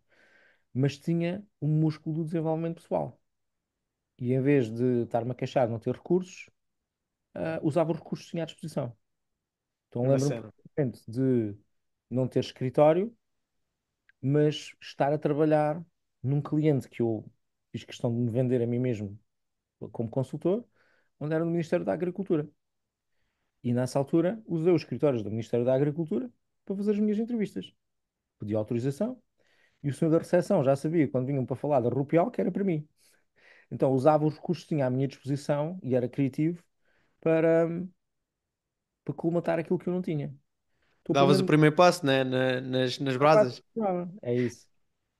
Mas tinha um músculo do desenvolvimento pessoal. E em vez de estar-me a queixar de não ter recursos, usava os recursos que tinha à disposição. Então Grande lembro-me cena. perfeitamente de não ter escritório, mas estar a trabalhar num cliente que eu fiz questão de me vender a mim mesmo como consultor, onde era no Ministério da Agricultura. E nessa altura usei os escritórios do Ministério da Agricultura para fazer as minhas entrevistas. Pedi autorização e o senhor da recepção já sabia, quando vinham para falar da Rupial, que era para mim. Então usava os recursos que tinha à minha disposição e era criativo para, para colmatar aquilo que eu não tinha. Estou pelo Davas o menos primeiro passo, né? Nas a quase brasas. nada. É isso.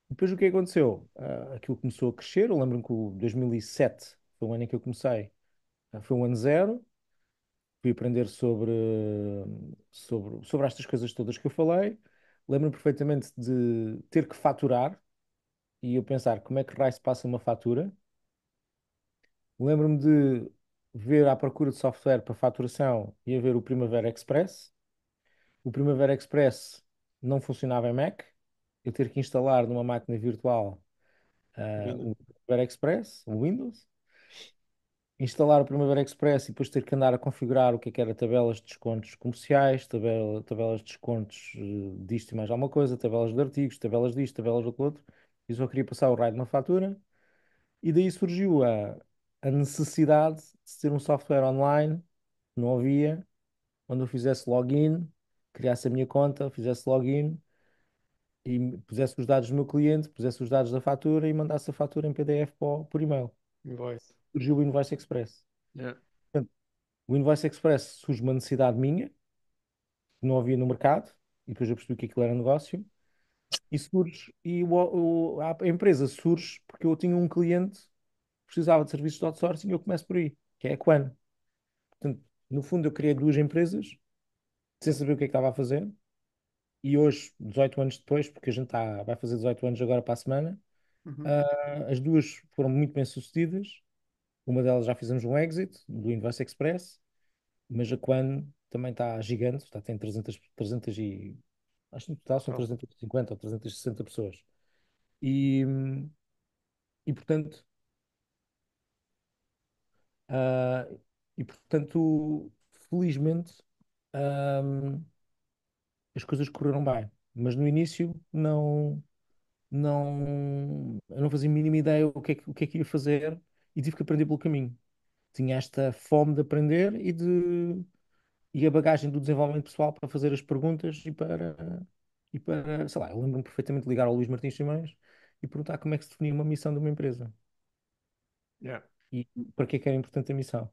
Depois o que aconteceu? Aquilo começou a crescer. Eu lembro-me que o 2007 foi o ano em que eu comecei. Foi um ano zero. Fui aprender sobre estas coisas todas que eu falei. Lembro-me perfeitamente de ter que faturar e eu pensar como é que raio se passa uma fatura. Lembro-me de ver à procura de software para faturação e a ver o Primavera Express. O Primavera Express não funcionava em Mac, eu ter que instalar numa máquina virtual Windows. o Primavera Express, o Windows, instalar o Primavera Express e depois ter que andar a configurar o que era tabelas de descontos comerciais, tabelas de descontos disto e mais alguma coisa, tabelas de artigos, tabelas disto, tabelas do outro. E só queria passar o raio de uma fatura. E daí surgiu a necessidade de ter um software online, que não havia, onde eu fizesse login, criasse a minha conta, fizesse login e pusesse os dados do meu cliente, pusesse os dados da fatura e mandasse a fatura em PDF por e-mail. Invoice. Surgiu o Invoice Express. Yeah. Portanto, o Invoice Express surge uma necessidade minha, que não havia no mercado, e depois eu percebi que aquilo era negócio, e surge, a empresa surge porque eu tinha um cliente que precisava de serviços de outsourcing e eu começo por aí, que é a Quan. Portanto, no fundo, eu criei duas empresas sem saber o que é que estava a fazer. E hoje, 18 anos depois, porque a gente vai fazer 18 anos agora para a semana, Uhum. as duas foram muito bem sucedidas. Uma delas já fizemos um exit do Invoice Express, mas a Quan também está gigante, tem 300 e acho que no total são Oh. 350 ou 360 pessoas. E, e portanto, ah, felizmente, ah, as coisas correram bem. Mas no início eu não fazia a mínima ideia o que é que ia fazer e tive que aprender pelo caminho. Tinha esta fome de aprender e a bagagem do desenvolvimento pessoal para fazer as perguntas sei lá, eu lembro-me perfeitamente de ligar ao Luís Martins Simões e perguntar como é que se definia uma missão de uma empresa Yeah. e para que é que era importante a missão.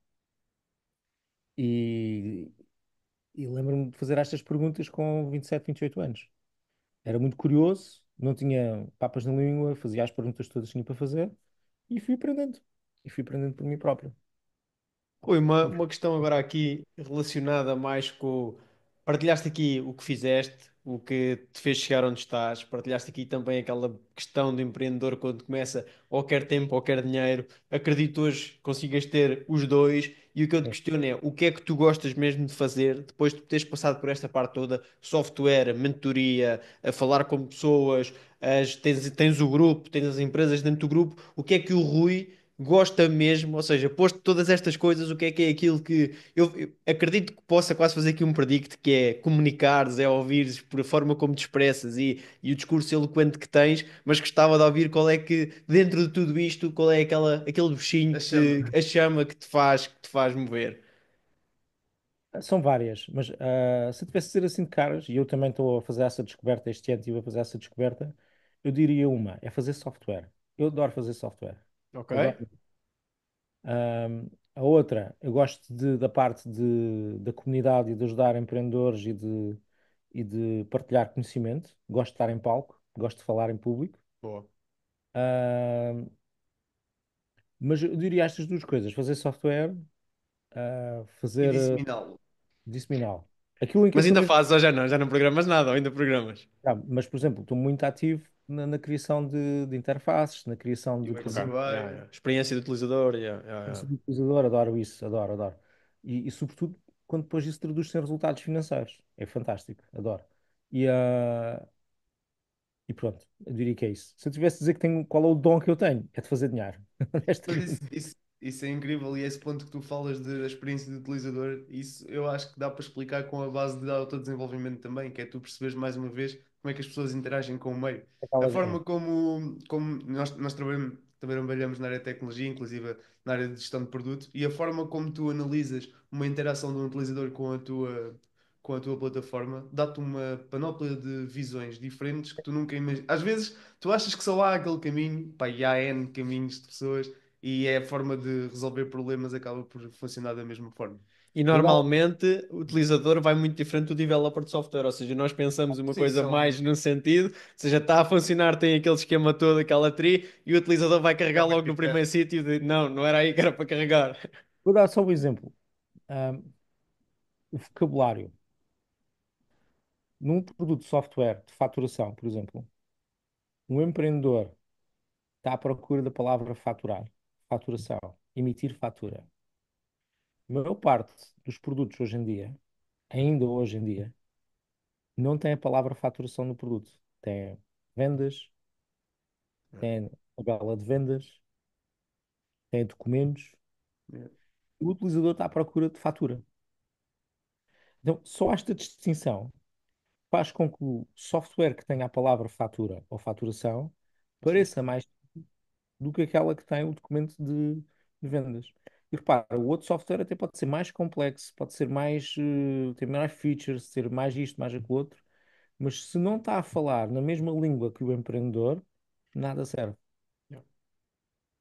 E, e lembro-me de fazer estas perguntas com 27, 28 anos. Era muito curioso, não tinha papas na língua, fazia as perguntas todas que tinha para fazer e fui aprendendo. E fui aprendendo por mim próprio. Rui, uma questão agora aqui relacionada mais com. Partilhaste aqui o que fizeste, o que te fez chegar onde estás, partilhaste aqui também aquela questão do empreendedor quando começa ou quer tempo ou quer dinheiro. Acredito hoje que consigas ter os dois e o que eu te Sim. questiono é o que é que tu gostas mesmo de fazer depois de teres passado por esta parte toda, software, mentoria, a falar com pessoas, tens o grupo, tens as empresas dentro do grupo, o que é que o Rui gosta mesmo, ou seja, posto todas estas coisas, o que é aquilo que eu acredito que possa quase fazer aqui um predict, que é comunicares, é ouvires por a forma como te expressas e o discurso eloquente que tens, mas gostava de ouvir qual é que, dentro de tudo isto, qual é aquele bichinho A chama. a chama que te faz mover. São várias, mas se eu tivesse de ser assim de caras, e eu também estou a fazer essa descoberta este ano, estive a fazer essa descoberta, eu diria uma, é fazer software. Eu adoro fazer software. Ok? Adoro. A outra, eu gosto da parte da comunidade e de ajudar empreendedores e de partilhar conhecimento. Gosto de estar em palco, gosto de falar em público. Boa. Ahm, mas eu diria estas duas coisas: fazer software, E fazer disseminá-lo. disseminar. Aquilo em que eu Mas sou ainda mesmo. fazes ou já não programas nada, ou ainda programas? Mas, por exemplo, estou muito ativo na criação de interfaces, na criação de UX Ok. produtos. UI. Yeah, yeah. Experiência do utilizador, yeah, yeah, Eu yeah. sou muito utilizador, adoro isso, adoro, adoro. Sobretudo, quando depois isso traduz-se em resultados financeiros. É fantástico, adoro. E, ah, e pronto, eu diria que é isso. Se eu tivesse de dizer qual é o dom que eu tenho, é de fazer dinheiro, Mas honestamente. isso é incrível e esse ponto que tu falas de experiência de utilizador, isso eu acho que dá para explicar com a base de autodesenvolvimento também, que é tu perceberes mais uma vez como é que as pessoas interagem com o meio. A É. forma como nós trabalhamos na área de tecnologia, inclusive na área de gestão de produto, e a forma como tu analisas uma interação de um utilizador com a tua plataforma, dá-te uma panóplia de visões diferentes que tu nunca imaginas. Às vezes tu achas que só há aquele caminho, pá, e há N caminhos de pessoas e é a forma de resolver problemas acaba por funcionar da mesma forma. E Vou dar, normalmente o utilizador vai muito diferente do developer de software, ou seja, nós pensamos uma Sim, coisa são. mais num sentido, ou seja, está a funcionar, tem aquele esquema todo, aquela tree, e o utilizador vai carregar Já vai logo no picar. primeiro sítio de não, não era aí que era para carregar. vou dar só um exemplo. Ahm, o vocabulário. Num produto de software de faturação, por exemplo, um empreendedor está à procura da palavra faturar, faturação, emitir fatura. A maior parte dos produtos hoje em dia, ainda hoje em dia, não tem a palavra faturação no produto. Tem vendas, tem tabela de vendas, tem documentos. Yeah. O utilizador está à procura de fatura. Então, só esta distinção faz com que o software que tenha a palavra fatura ou faturação Sim. pareça mais do que aquela que tem o documento de vendas. E repara, o outro software até pode ser mais complexo, pode ser mais, ter mais features, ter mais isto, mais aquilo outro, mas se não está a falar na mesma língua que o empreendedor, nada serve. Yeah.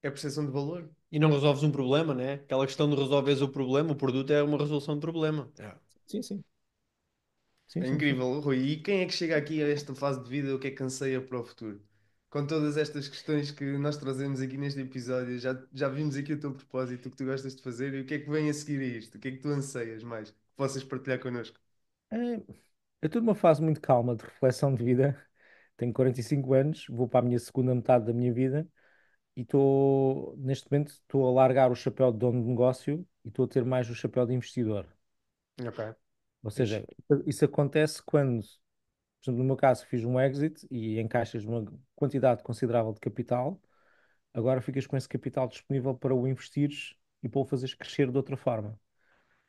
É percepção de valor. E não resolves um problema, né? Aquela questão de resolveres o problema, o produto é uma resolução de problema. Yeah. Sim, sim. Sim, É sim, sim. incrível, Rui. E quem é que chega aqui a esta fase de vida, o que é que anseia para o futuro? Com todas estas questões que nós trazemos aqui neste episódio, já vimos aqui o teu propósito, o que tu gostas de fazer e o que é que vem a seguir a isto? O que é que tu anseias mais? Que possas partilhar connosco? É, eu estou numa fase muito calma de reflexão de vida. Tenho 45 anos, vou para a minha segunda metade da minha vida e estou, neste momento, estou a largar o chapéu de dono de negócio e estou a ter mais o chapéu de investidor. Ok. Ou Fixe. seja, isso acontece quando, por exemplo, no meu caso, fiz um exit e encaixas uma quantidade considerável de capital, agora ficas com esse capital disponível para o investires e para o fazeres crescer de outra forma.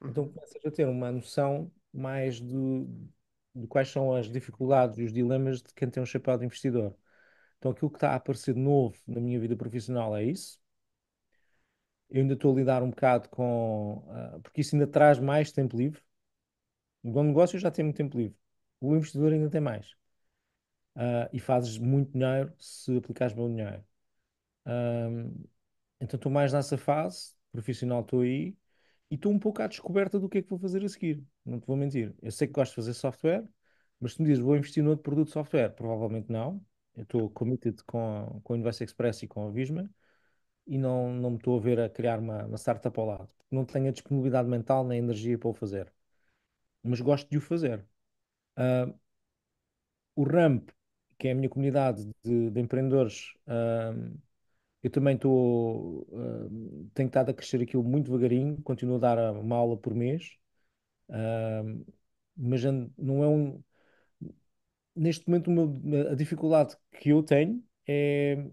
Então Uhum. começas a ter uma noção mais de quais são as dificuldades e os dilemas de quem tem um chapéu de investidor. Então aquilo que está a aparecer de novo na minha vida profissional é isso. Eu ainda estou a lidar um bocado com, porque isso ainda traz mais tempo livre. O bom negócio já tem muito tempo livre. O investidor ainda tem mais. E fazes muito dinheiro se aplicares bem o dinheiro. Ahm, então estou mais nessa fase, profissional estou aí, e estou um pouco à descoberta do que é que vou fazer a seguir. Não te vou mentir. Eu sei que gosto de fazer software, mas se me dizes vou investir noutro produto de software, provavelmente não. Eu estou committed com a Invest Express e com a Visma e não me estou a ver a criar uma startup ao lado. Não tenho a disponibilidade mental nem a energia para o fazer, mas gosto de o fazer. Ah, o Ramp, que é a minha comunidade de empreendedores, eu também estou, tenho estado a crescer aquilo muito devagarinho, continuo a dar uma aula por mês, mas não é um. Neste momento, a dificuldade que eu tenho é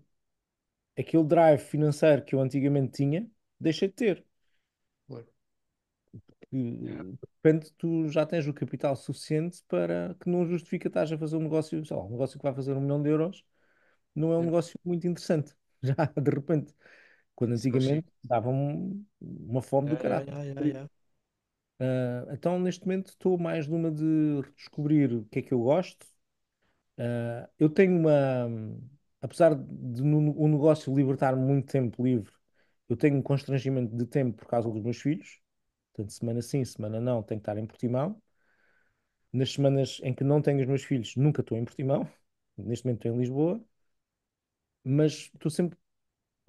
aquele drive financeiro que eu antigamente tinha, deixei de ter. Claro. Yeah. De repente, tu já tens o capital suficiente para que não justifica estás a fazer um negócio, sei lá, um negócio que vai fazer 1 milhão de euros, não é um Yeah. negócio muito interessante. Já de repente, quando Isso consigo. antigamente dava uma fome do Yeah, yeah, caralho. yeah, yeah, yeah. Então, neste momento, estou mais numa de descobrir o que é que eu gosto. Eu tenho apesar de no o negócio libertar-me muito tempo livre, eu tenho um constrangimento de tempo por causa dos meus filhos. Portanto, semana sim, semana não, tenho que estar em Portimão. Nas semanas em que não tenho os meus filhos, nunca estou em Portimão. Neste momento estou em Lisboa, mas estou sempre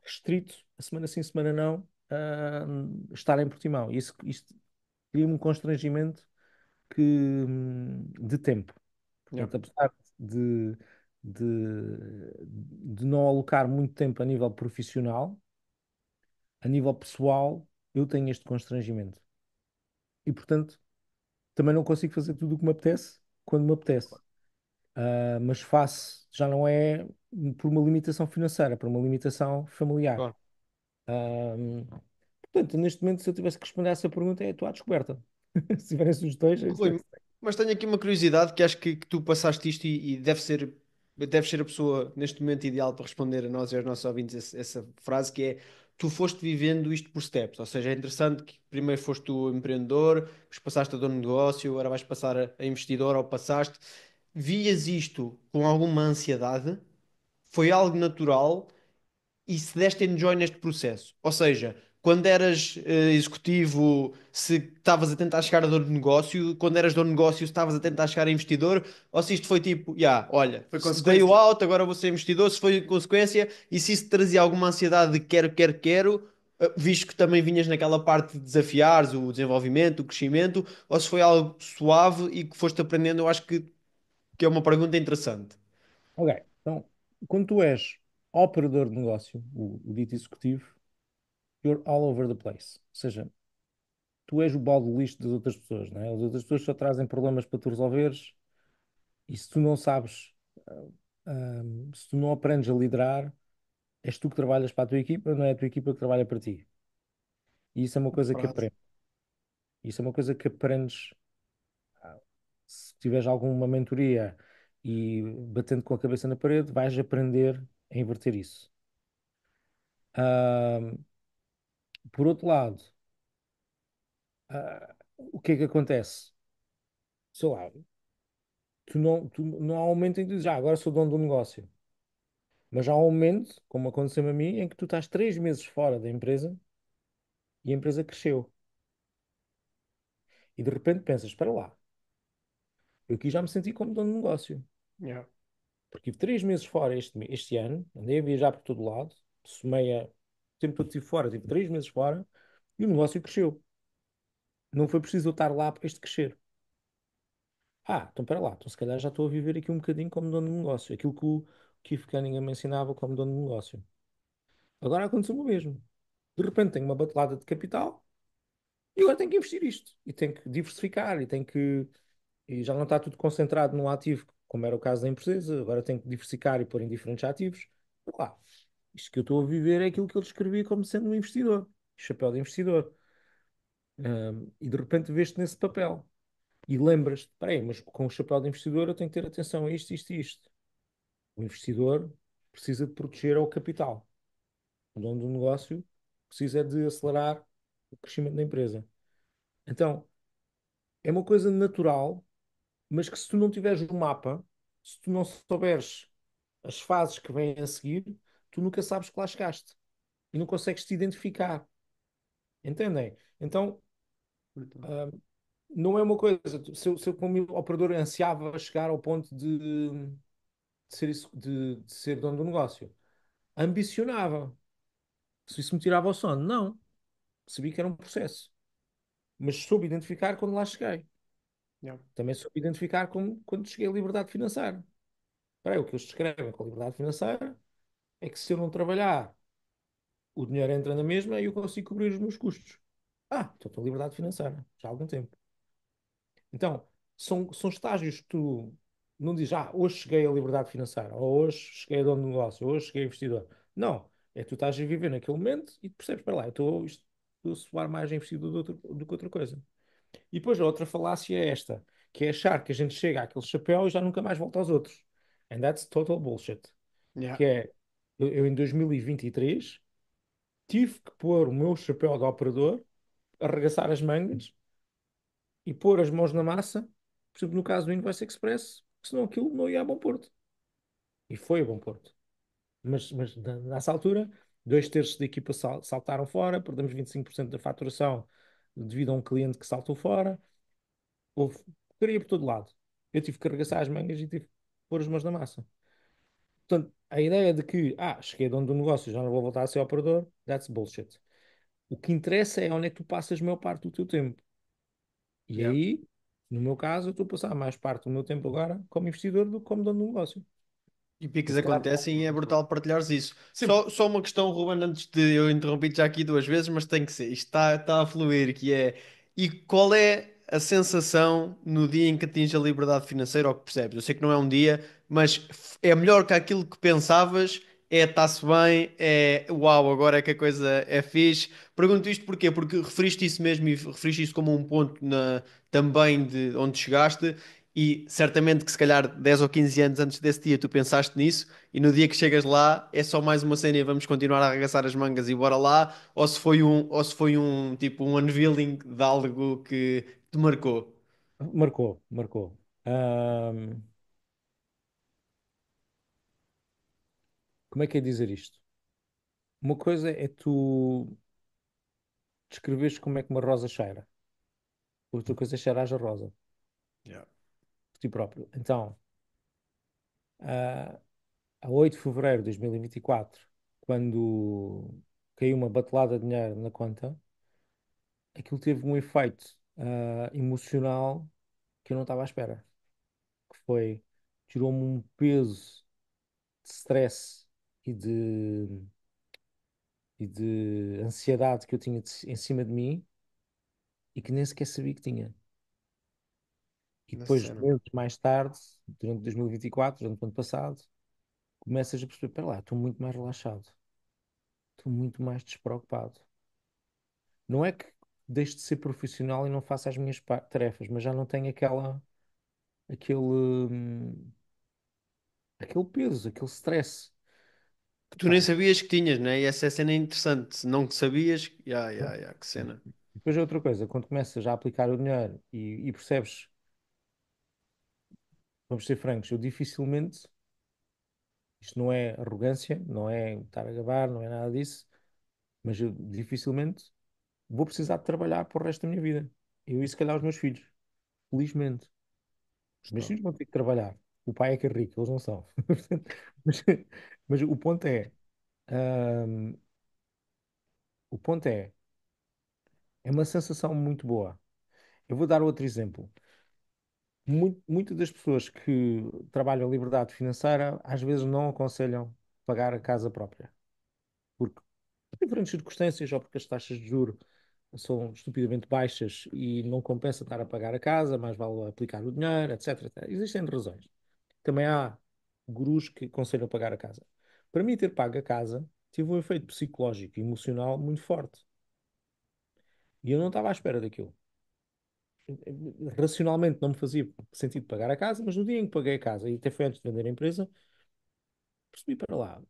restrito, a semana sim, semana não, a estar em Portimão. E isto cria-me um constrangimento de tempo. Yeah. Portanto, apesar de não alocar muito tempo a nível profissional, a nível pessoal, eu tenho este constrangimento. E, portanto, também não consigo fazer tudo o que me apetece quando me apetece. Mas faço, já não é por uma limitação financeira, por uma limitação familiar. Claro. Ah, Portanto, neste momento, se eu tivesse que responder a essa pergunta, é estou à descoberta. Se tiverem sugestões, é isso que eu Rui, mas tenho aqui uma curiosidade que acho que tu passaste isto e deves ser a pessoa neste momento ideal para responder a nós e aos nossos ouvintes essa frase que é tu foste vivendo isto por steps, ou seja, é interessante que primeiro foste tu empreendedor, depois passaste a dono de negócio, agora vais passar a investidor ou passaste. Vias isto com alguma ansiedade? Foi algo natural? E se deste enjoy neste processo. Ou seja, quando eras executivo, se estavas a tentar chegar a dono de negócio, quando eras dono de negócio, se estavas a tentar chegar a investidor, ou se isto foi tipo, olha, Foi dei o consequência. out, agora vou ser investidor, se foi consequência, e se isso te trazia alguma ansiedade de quero, quero, quero, visto que também vinhas naquela parte de desafiares o desenvolvimento, o crescimento, ou se foi algo suave e que foste aprendendo, eu acho que é uma pergunta interessante. Ok, então, quando tu és operador de negócio, o dito executivo, you're all over the place. Ou seja, tu és o balde de lixo das outras pessoas, não é? As outras pessoas só trazem problemas para tu resolveres e se tu não sabes, se tu não aprendes a liderar, és tu que trabalhas para a tua equipa, não é a tua equipa que trabalha para ti. E isso é uma coisa que Frase. aprendes. Isso é uma coisa que aprendes se tiveres alguma mentoria e batendo com a cabeça na parede, vais aprender a inverter isso. Ah, por outro lado, o que é que acontece? Sei lá, tu não há um momento em que tu dizes, agora sou dono do negócio. Mas há um momento, como aconteceu a mim, em que tu estás 3 meses fora da empresa e a empresa cresceu. E de repente pensas, espera lá, eu aqui já me senti como dono do negócio. Yeah. Porque tive 3 meses fora este ano, andei a viajar por todo lado, somei o tempo todo que estive fora, tive 3 meses fora e o negócio cresceu. Não foi preciso eu estar lá para este crescer. Então para lá, então se calhar já estou a viver aqui um bocadinho como dono de negócio, aquilo que o Keith Cunningham me ensinava como dono de negócio. Agora aconteceu o mesmo. De repente tenho uma batelada de capital e agora tenho que investir isto. E tenho que diversificar e já não está tudo concentrado num ativo, como era o caso da empresa, agora tenho que diversificar e pôr em diferentes ativos. Claro, isto que eu estou a viver é aquilo que ele descrevia como sendo um investidor, chapéu de investidor. E de repente vês-te nesse papel e lembras-te, peraí, mas com o chapéu de investidor eu tenho que ter atenção a isto, isto e isto. O investidor precisa de proteger ao capital. O dono do negócio precisa de acelerar o crescimento da empresa. Então, é uma coisa natural, mas que se tu não tiveres o mapa, se tu não souberes as fases que vêm a seguir, tu nunca sabes que lá chegaste e não consegues te identificar. Entendem? Então, Brutal. ah, não é uma coisa. Se eu como operador ansiava chegar ao ponto de ser, de ser dono do negócio, ambicionava. Se isso me tirava o sono, não. Percebi que era um processo. Mas soube identificar quando lá cheguei. Yeah. Também soube identificar quando cheguei à liberdade financeira. Espera aí, o que eles descrevem com a liberdade financeira é que se eu não trabalhar, o dinheiro entra na mesma e eu consigo cobrir os meus custos. Então estou em liberdade financeira, já há algum tempo. Então, são estágios que tu não dizes, hoje cheguei à liberdade financeira, ou hoje cheguei a dono de negócio, ou hoje cheguei a investidor. Não, é tu estás a viver naquele momento e percebes, para lá, estou a soar mais a investidor do que outra coisa. E depois a outra falácia é esta, que é achar que a gente chega àquele chapéu e já nunca mais volta aos outros. And that's total bullshit. Yeah. Que é, eu em 2023 tive que pôr o meu chapéu de operador, arregaçar as mangas e pôr as mãos na massa, por exemplo, no caso do Invoice Express, senão aquilo não ia a bom porto. E foi a bom porto. Mas nessa altura, 2/3 da equipa saltaram fora, perdemos 25% da faturação devido a um cliente que saltou fora. Houve porcaria por todo lado. Eu tive que arregaçar as mangas e tive que pôr as mãos na massa. Portanto, a ideia de que, cheguei dono do negócio, já não vou voltar a ser operador, that's bullshit. O que interessa é onde é que tu passas a maior parte do teu tempo. E Yeah. aí, no meu caso, eu estou a passar mais parte do meu tempo agora como investidor do que como dono do negócio. E E picos se calhar, acontecem e é brutal partilhares isso. Sim, Só uma questão, Ruben, antes de eu interromper já aqui duas vezes, mas tem que ser. Isto está a fluir, que é... E qual é a sensação no dia em que atinges a liberdade financeira ou que percebes? Eu sei que não é um dia, mas é melhor que aquilo que pensavas, está-se bem, é uau, agora é que a coisa é fixe. Pergunto isto porquê? Porque referiste isso mesmo e referiste isso como um ponto também de onde chegaste. E certamente que se calhar 10 ou 15 anos antes desse dia tu pensaste nisso e no dia que chegas lá é só mais uma cena e vamos continuar a arregaçar as mangas e bora lá, ou se foi um tipo um unveiling de algo que te marcou. marcou, marcou. Como é que é dizer isto? Uma coisa é tu descreveres como é que uma rosa cheira. Outra coisa é cheirar a rosa, Yeah. por ti próprio. Então, ah, a 8 de fevereiro de 2024, quando caiu uma batelada de dinheiro na conta, aquilo teve um efeito emocional que eu não estava à espera. Que foi, tirou-me um peso de stress e de ansiedade que eu tinha em cima de mim e que nem sequer sabia que tinha. E Na depois, cena. meses mais tarde, durante 2024, durante o ano passado, começas a perceber, pera lá, estou muito mais relaxado, estou muito mais despreocupado. Não é que deixe de ser profissional e não faça as minhas tarefas, mas já não tenho aquele, aquele peso, aquele stress. Tu nem Pá, sabias que tinhas, né? E essa cena é interessante. Não que sabias, que cena. depois é outra coisa, quando começas a aplicar o dinheiro e percebes, vamos ser francos, eu dificilmente, isto não é arrogância, não é estar a gabar, não é nada disso, mas eu dificilmente vou precisar de trabalhar para o resto da minha vida. Eu e se calhar os meus filhos, felizmente. Os meus Está. filhos vão ter que trabalhar. O pai é que é rico, eles não são. Mas, mas hum, o ponto é uma sensação muito boa. Eu vou dar outro exemplo. Muitas das pessoas que trabalham a liberdade financeira às vezes não aconselham pagar a casa própria, porque por diferentes circunstâncias ou porque as taxas de juros são estupidamente baixas e não compensa estar a pagar a casa, mais vale aplicar o dinheiro, etc, etc. Existem razões. Também há gurus que aconselham pagar a casa. Para mim, ter pago a casa teve um efeito psicológico e emocional muito forte. E eu não estava à espera daquilo. Racionalmente não me fazia sentido pagar a casa, mas no dia em que paguei a casa, e até foi antes de vender a empresa, percebi para lá.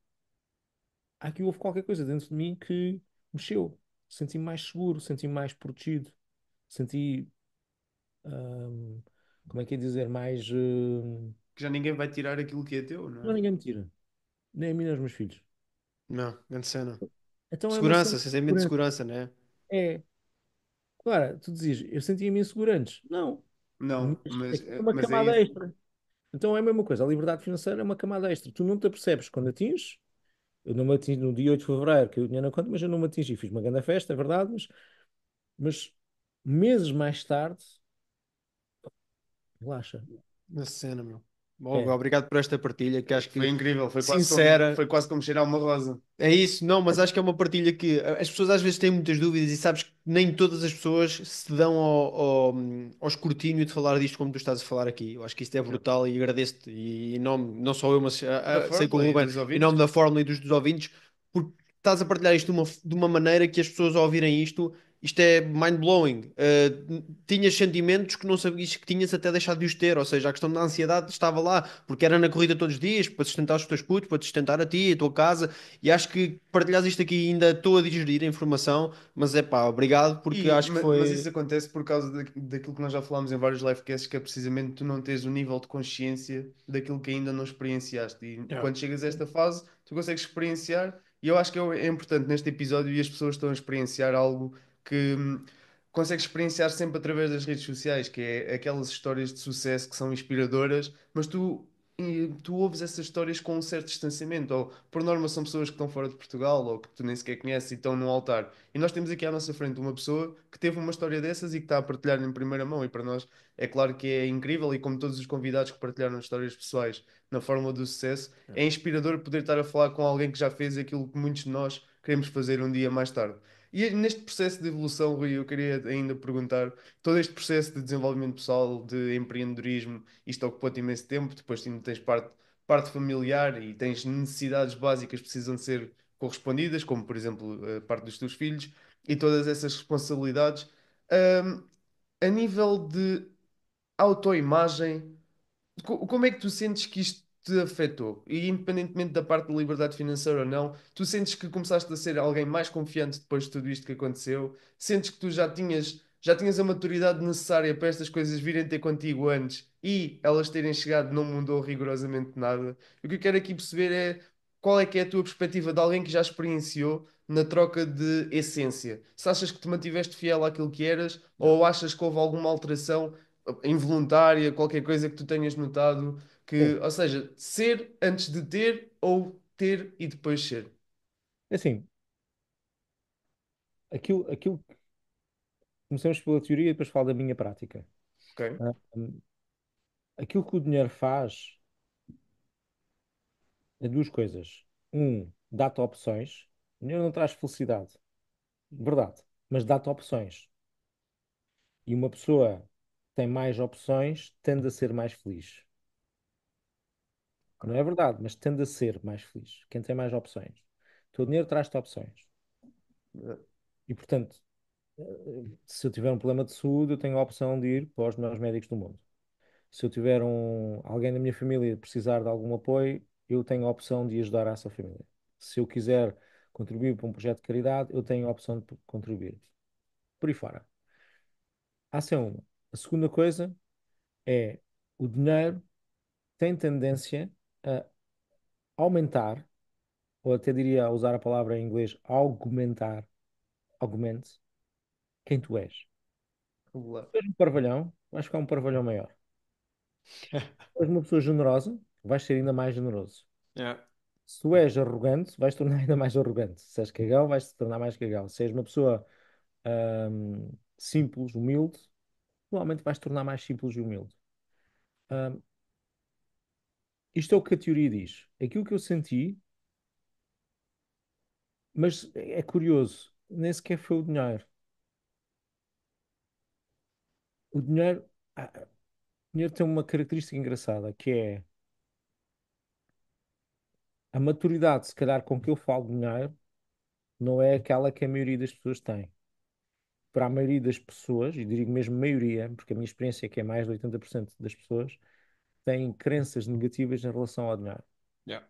Aqui houve qualquer coisa dentro de mim que mexeu. Senti-me mais seguro, senti-me mais protegido, senti, hum, como é que é dizer, mais. Que já ninguém vai tirar aquilo que é teu, não Não, é? ninguém me tira, nem a mim nem aos meus filhos. Não, grande cena. Então é uma cena Segurança, de sentimento de segurança. segurança, né? É, claro, tu dizias, eu sentia-me inseguro antes. Não, mas Não, mas, aquilo é uma mas é camada isso. extra. Então é a mesma coisa, a liberdade financeira é uma camada extra. Tu não te apercebes quando atinges. Eu não me atingi no dia 8 de fevereiro, que eu tinha na conta, mas eu não me atingi. Fiz uma grande festa, é verdade, mas meses mais tarde, relaxa. Na cena, meu. Bom, É, obrigado por esta partilha, que acho Foi que, incrível, sincera. foi quase como cheirar uma rosa. É isso, não, mas acho que é uma partilha que as pessoas às vezes têm muitas dúvidas e sabes que nem todas as pessoas se dão ao escrutínio de falar disto como tu estás a falar aqui. Eu acho que isto é Yeah. brutal e agradeço-te. E em nome, não só eu, mas Da sei que o Fórmula e Ruben, dos em ouvintes. nome da Fórmula e dos ouvintes, porque estás a partilhar isto de uma maneira que as pessoas ao ouvirem isto é mind-blowing. Tinhas sentimentos que não sabias que tinhas até deixar de os ter, ou seja, a questão da ansiedade estava lá, porque era na corrida todos os dias, para sustentar os teus putos, para te sustentar a ti, a tua casa. E acho que partilhares isto aqui ainda estou a digerir a informação, mas é pá, obrigado porque acho que Mas isso foi. acontece por causa daquilo que nós já falámos em vários livecasts, que é precisamente tu não teres o nível de consciência daquilo que ainda não experienciaste. E Yeah. quando chegas a esta fase, tu consegues experienciar, e eu acho que é importante neste episódio e as pessoas estão a experienciar algo que consegues experienciar sempre através das redes sociais, que é aquelas histórias de sucesso que são inspiradoras, mas tu ouves essas histórias com um certo distanciamento, ou por norma são pessoas que estão fora de Portugal, ou que tu nem sequer conheces e estão no altar. E nós temos aqui à nossa frente uma pessoa que teve uma história dessas e que está a partilhar em primeira mão, e para nós é claro que é incrível, e como todos os convidados que partilharam histórias pessoais na Fórmula do Sucesso, é inspirador poder estar a falar com alguém que já fez aquilo que muitos de nós queremos fazer um dia mais tarde. E neste processo de evolução, Rui, eu queria ainda perguntar, todo este processo de desenvolvimento pessoal, de empreendedorismo, isto ocupou-te imenso tempo, depois ainda tens parte familiar e tens necessidades básicas que precisam de ser correspondidas, como por exemplo a parte dos teus filhos, e todas essas responsabilidades. Ahm, a nível de autoimagem, como é que tu sentes que isto te afetou? E independentemente da parte da liberdade financeira ou não, tu sentes que começaste a ser alguém mais confiante depois de tudo isto que aconteceu? Sentes que tu já tinhas a maturidade necessária para estas coisas virem ter contigo antes e elas terem chegado não mudou rigorosamente nada? O que eu quero aqui perceber é qual é que é a tua perspectiva de alguém que já experienciou na troca de essência. Se achas que te mantiveste fiel àquilo que eras Yeah. ou achas que houve alguma alteração involuntária, qualquer coisa que tu tenhas notado, Sim, ou seja, ser antes de ter ou ter e depois ser. assim, aquilo, começamos pela teoria e depois falo da minha prática. Ok? Ah, aquilo que o dinheiro faz é duas coisas. Um, dá-te opções. O dinheiro não traz felicidade, verdade, mas dá-te opções. E uma pessoa que tem mais opções tende a ser mais feliz. Não é verdade, mas tende a ser mais feliz. Quem tem mais opções. O teu dinheiro traz-te opções. E, portanto, se eu tiver um problema de saúde, eu tenho a opção de ir para os melhores médicos do mundo. Se eu tiver alguém da minha família precisar de algum apoio, eu tenho a opção de ajudar essa família. Se eu quiser contribuir para um projeto de caridade, eu tenho a opção de contribuir. Por aí fora. Essa é uma. A segunda coisa é o dinheiro tem tendência a aumentar, ou até diria a usar a palavra em inglês, augmentar, augmente, quem tu és. Vamos lá. Se tu és um parvalhão, vais ficar um parvalhão maior. Se és uma pessoa generosa, vais ser ainda mais generoso. Yeah. Se tu és arrogante, vais tornar ainda mais arrogante. Se és cagão, vais te tornar mais cagão. Se és uma pessoa simples, humilde, provavelmente vais te tornar mais simples e humilde. Ahm, Isto é o que a teoria diz. Aquilo que eu senti, mas é curioso, nem sequer foi o dinheiro. O dinheiro, o dinheiro tem uma característica engraçada, que é a maturidade, se calhar, com que eu falo de dinheiro, não é aquela que a maioria das pessoas tem. Para a maioria das pessoas, e digo mesmo maioria, porque a minha experiência é que é mais de 80% das pessoas, têm crenças negativas em relação ao dinheiro. Yeah.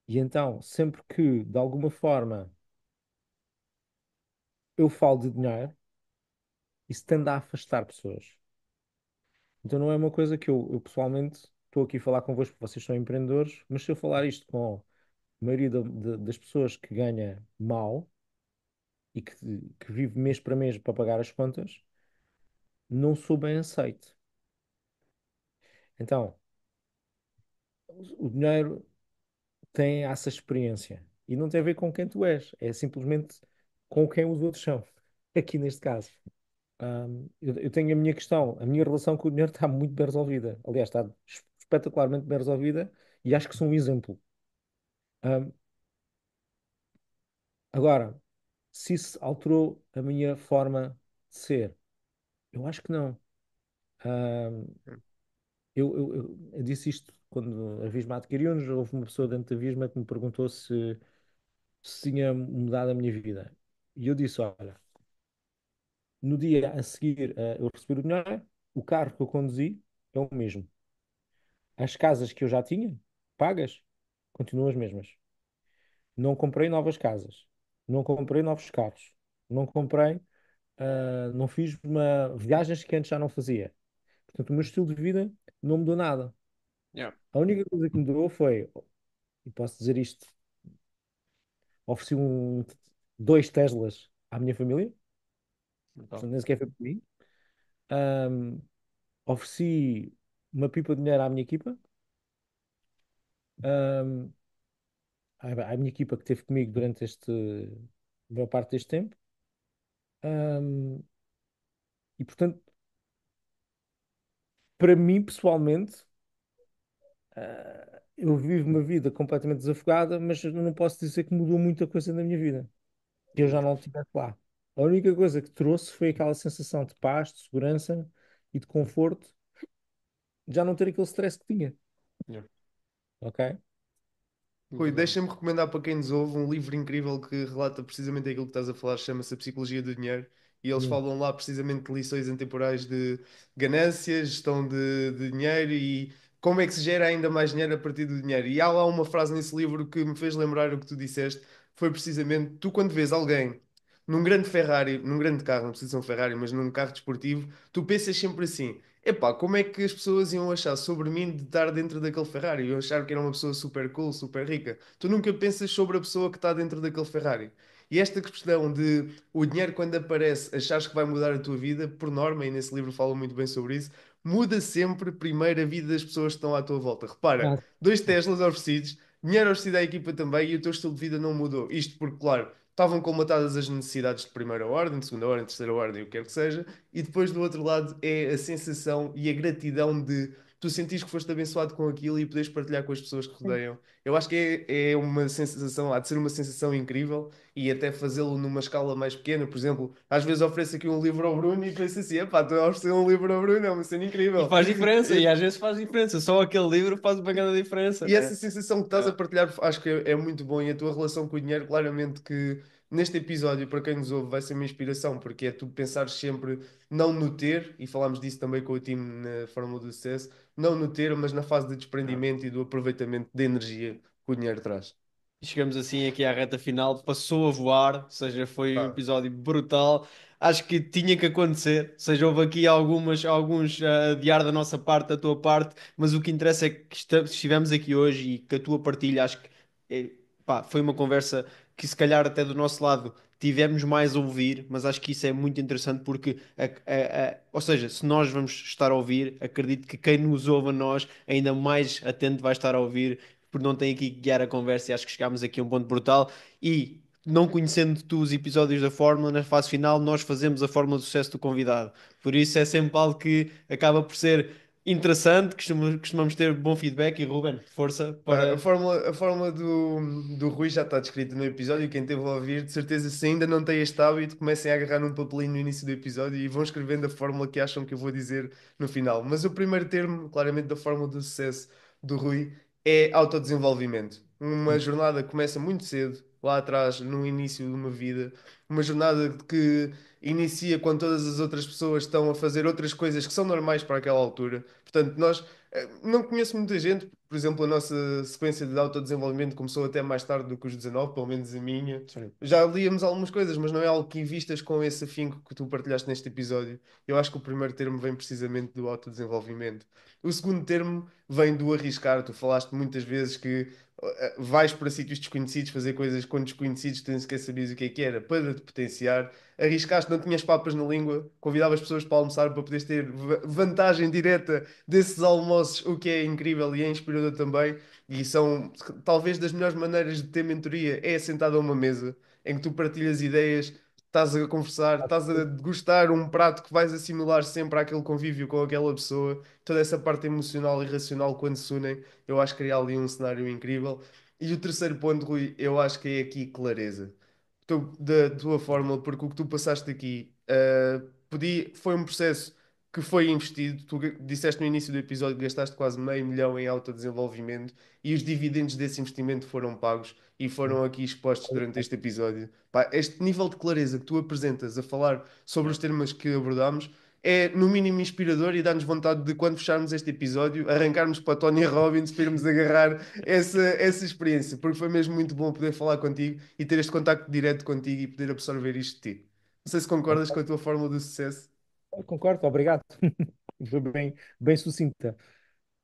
E então, sempre que, de alguma forma, eu falo de dinheiro, isso tende a afastar pessoas. Então, não é uma coisa que eu pessoalmente estou aqui a falar convosco, porque vocês são empreendedores, mas se eu falar isto com a maioria das pessoas que ganha mal e que vive mês para mês para pagar as contas, não sou bem aceito. Então, o dinheiro tem essa experiência. E não tem a ver com quem tu és, é simplesmente com quem os outros são. Aqui neste caso. Eu tenho a minha questão, a minha relação com o dinheiro está muito bem resolvida. Aliás, está espetacularmente bem resolvida e acho que sou um exemplo. Ahm, Agora, se isso alterou a minha forma de ser, eu acho que não. Ahm, eu disse isto quando a Visma adquiriu-nos, houve uma pessoa dentro da Visma que me perguntou se tinha mudado a minha vida. E eu disse, olha, no dia a seguir a eu receber o dinheiro, o carro que eu conduzi é o mesmo. As casas que eu já tinha, pagas, continuam as mesmas. Não comprei novas casas. Não comprei novos carros. Não comprei, não fiz viagens que antes já não fazia. Portanto, o meu estilo de vida não mudou nada. Yeah. A única coisa que mudou foi, e posso dizer isto, ofereci dois Teslas à minha família, Então, portanto, nem sequer foi por mim. Ahm, Ofereci uma pipa de dinheiro à minha equipa, ahm, à minha equipa que esteve comigo durante a maior parte deste tempo. Ahm, e portanto, para mim pessoalmente, eu vivo uma vida completamente desafogada, mas eu não posso dizer que mudou muita coisa na minha vida, que eu já não estivesse lá. A única coisa que trouxe foi aquela sensação de paz, de segurança e de conforto, de já não ter aquele stress que tinha, yeah. ok? Rui, Muito bem. deixa-me recomendar para quem nos ouve um livro incrível que relata precisamente aquilo que estás a falar, chama-se A Psicologia do Dinheiro, e eles Hum. falam lá precisamente de lições intemporais de ganância, gestão de dinheiro e como é que se gera ainda mais dinheiro a partir do dinheiro. E há lá uma frase nesse livro que me fez lembrar o que tu disseste, foi precisamente, tu quando vês alguém num grande Ferrari, num grande carro, não precisa ser um Ferrari, mas num carro desportivo, tu pensas sempre assim, epá, como é que as pessoas iam achar sobre mim de estar dentro daquele Ferrari? Iam achar que era uma pessoa super cool, super rica. Tu nunca pensas sobre a pessoa que está dentro daquele Ferrari. E esta questão de o dinheiro quando aparece, achares que vai mudar a tua vida, por norma, e nesse livro fala muito bem sobre isso, muda sempre primeiro a vida das pessoas que estão à tua volta. Repara, Ah, dois Teslas oferecidos, dinheiro oferecido à equipa também, e o teu estilo de vida não mudou. Isto porque, claro, estavam colmatadas as necessidades de primeira ordem, de segunda ordem, de terceira ordem, o que quer que seja, e depois do outro lado é a sensação e a gratidão de tu sentires que foste abençoado com aquilo e poderes partilhar com as pessoas que rodeiam. Eu acho que é uma sensação, há de ser uma sensação incrível e até fazê-lo numa escala mais pequena. Por exemplo, às vezes ofereço aqui um livro ao Bruno e penso assim, epá, estou a oferecer um livro ao Bruno, é uma cena incrível. E faz diferença, e às vezes faz diferença. Só aquele livro faz uma grande diferença. E essa sensação que estás a partilhar acho que é muito bom, e a tua relação com o dinheiro, claramente que neste episódio, para quem nos ouve, vai ser uma inspiração, porque é tu pensares sempre não no ter, e falámos disso também com o time na Fórmula do Sucesso, não no ter, mas na fase de desprendimento e do aproveitamento da energia que o dinheiro traz. E chegamos assim aqui à reta final, passou a voar, ou seja, foi um Pá. episódio brutal. Acho que tinha que acontecer, ou seja, houve aqui alguns a adiar da nossa parte, da tua parte, mas o que interessa é que estivemos aqui hoje e que a tua partilha, acho que pá, foi uma conversa que se calhar até do nosso lado tivemos mais a ouvir, mas acho que isso é muito interessante porque, ou seja, se nós vamos estar a ouvir, acredito que quem nos ouve a nós ainda mais atento vai estar a ouvir porque não tem aqui que guiar a conversa e acho que chegámos aqui a um ponto brutal e não conhecendo tu os episódios da Fórmula, na fase final nós fazemos a Fórmula do sucesso do convidado, por isso é sempre algo que acaba por ser interessante, costumamos ter bom feedback e Ruben, força Pá, para... a fórmula do Rui já está descrita no episódio. Quem teve a ouvir, de certeza, se ainda não tem este hábito, comecem a agarrar num papelinho no início do episódio e vão escrevendo a fórmula que acham que eu vou dizer no final. Mas o primeiro termo, claramente, da fórmula do sucesso do Rui é autodesenvolvimento. Uma jornada que começa muito cedo, lá atrás, no início de uma vida. Uma jornada que inicia quando todas as outras pessoas estão a fazer outras coisas que são normais para aquela altura. Portanto, nós não conheço muita gente, por exemplo, a nossa sequência de autodesenvolvimento começou até mais tarde do que os 19, pelo menos a minha. Sim. Já líamos algumas coisas, mas não é algo que invistas com esse afinco que tu partilhaste neste episódio. Eu acho que o primeiro termo vem precisamente do autodesenvolvimento. O segundo termo vem do arriscar. Tu falaste muitas vezes que vais para sítios desconhecidos fazer coisas com desconhecidos que tu nem sequer sabias o que era, para te potenciar. Arriscaste, não tinhas papas na língua, convidavas pessoas para almoçar para poderes ter vantagem direta desses almoços, o que é incrível e é inspirador também. E são talvez das melhores maneiras de ter mentoria é sentado a uma mesa em que tu partilhas ideias, estás a conversar, estás a degustar um prato que vais assimilar sempre àquele convívio com aquela pessoa. Toda essa parte emocional e racional, quando se unem, eu acho que cria ali um cenário incrível. E o terceiro ponto, Rui, eu acho que é aqui clareza da tua fórmula, porque o que tu passaste aqui foi um processo que foi investido. Tu disseste no início do episódio que gastaste quase $500,000 em autodesenvolvimento e os dividendos desse investimento foram pagos e foram aqui expostos durante este episódio. Pá, este nível de clareza que tu apresentas a falar sobre os temas que abordámos é no mínimo inspirador e dá-nos vontade de, quando fecharmos este episódio, arrancarmos para Tony Robbins para irmos agarrar essa experiência, porque foi mesmo muito bom poder falar contigo e ter este contacto direto contigo e poder absorver isto de ti. Não sei se concordas com a tua fórmula do sucesso. Eu concordo, obrigado. Foi bem sucinta.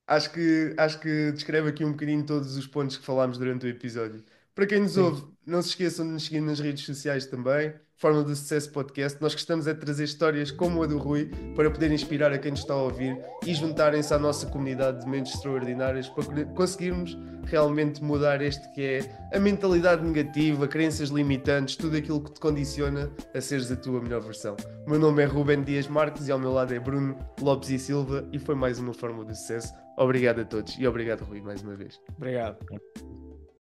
Acho que descreve aqui um bocadinho todos os pontos que falámos durante o episódio. Para quem nos Sim. ouve, não se esqueçam de nos seguir nas redes sociais também. Fórmula do Sucesso Podcast. Nós gostamos é de trazer histórias como a do Rui para poder inspirar a quem nos está a ouvir e juntarem-se à nossa comunidade de mentes extraordinárias para conseguirmos realmente mudar este que é a mentalidade negativa, crenças limitantes, tudo aquilo que te condiciona a seres a tua melhor versão. O meu nome é Ruben Dias Marques e ao meu lado é Bruno Lopes e Silva e foi mais uma Fórmula do Sucesso. Obrigado a todos e obrigado, Rui, mais uma vez. Obrigado.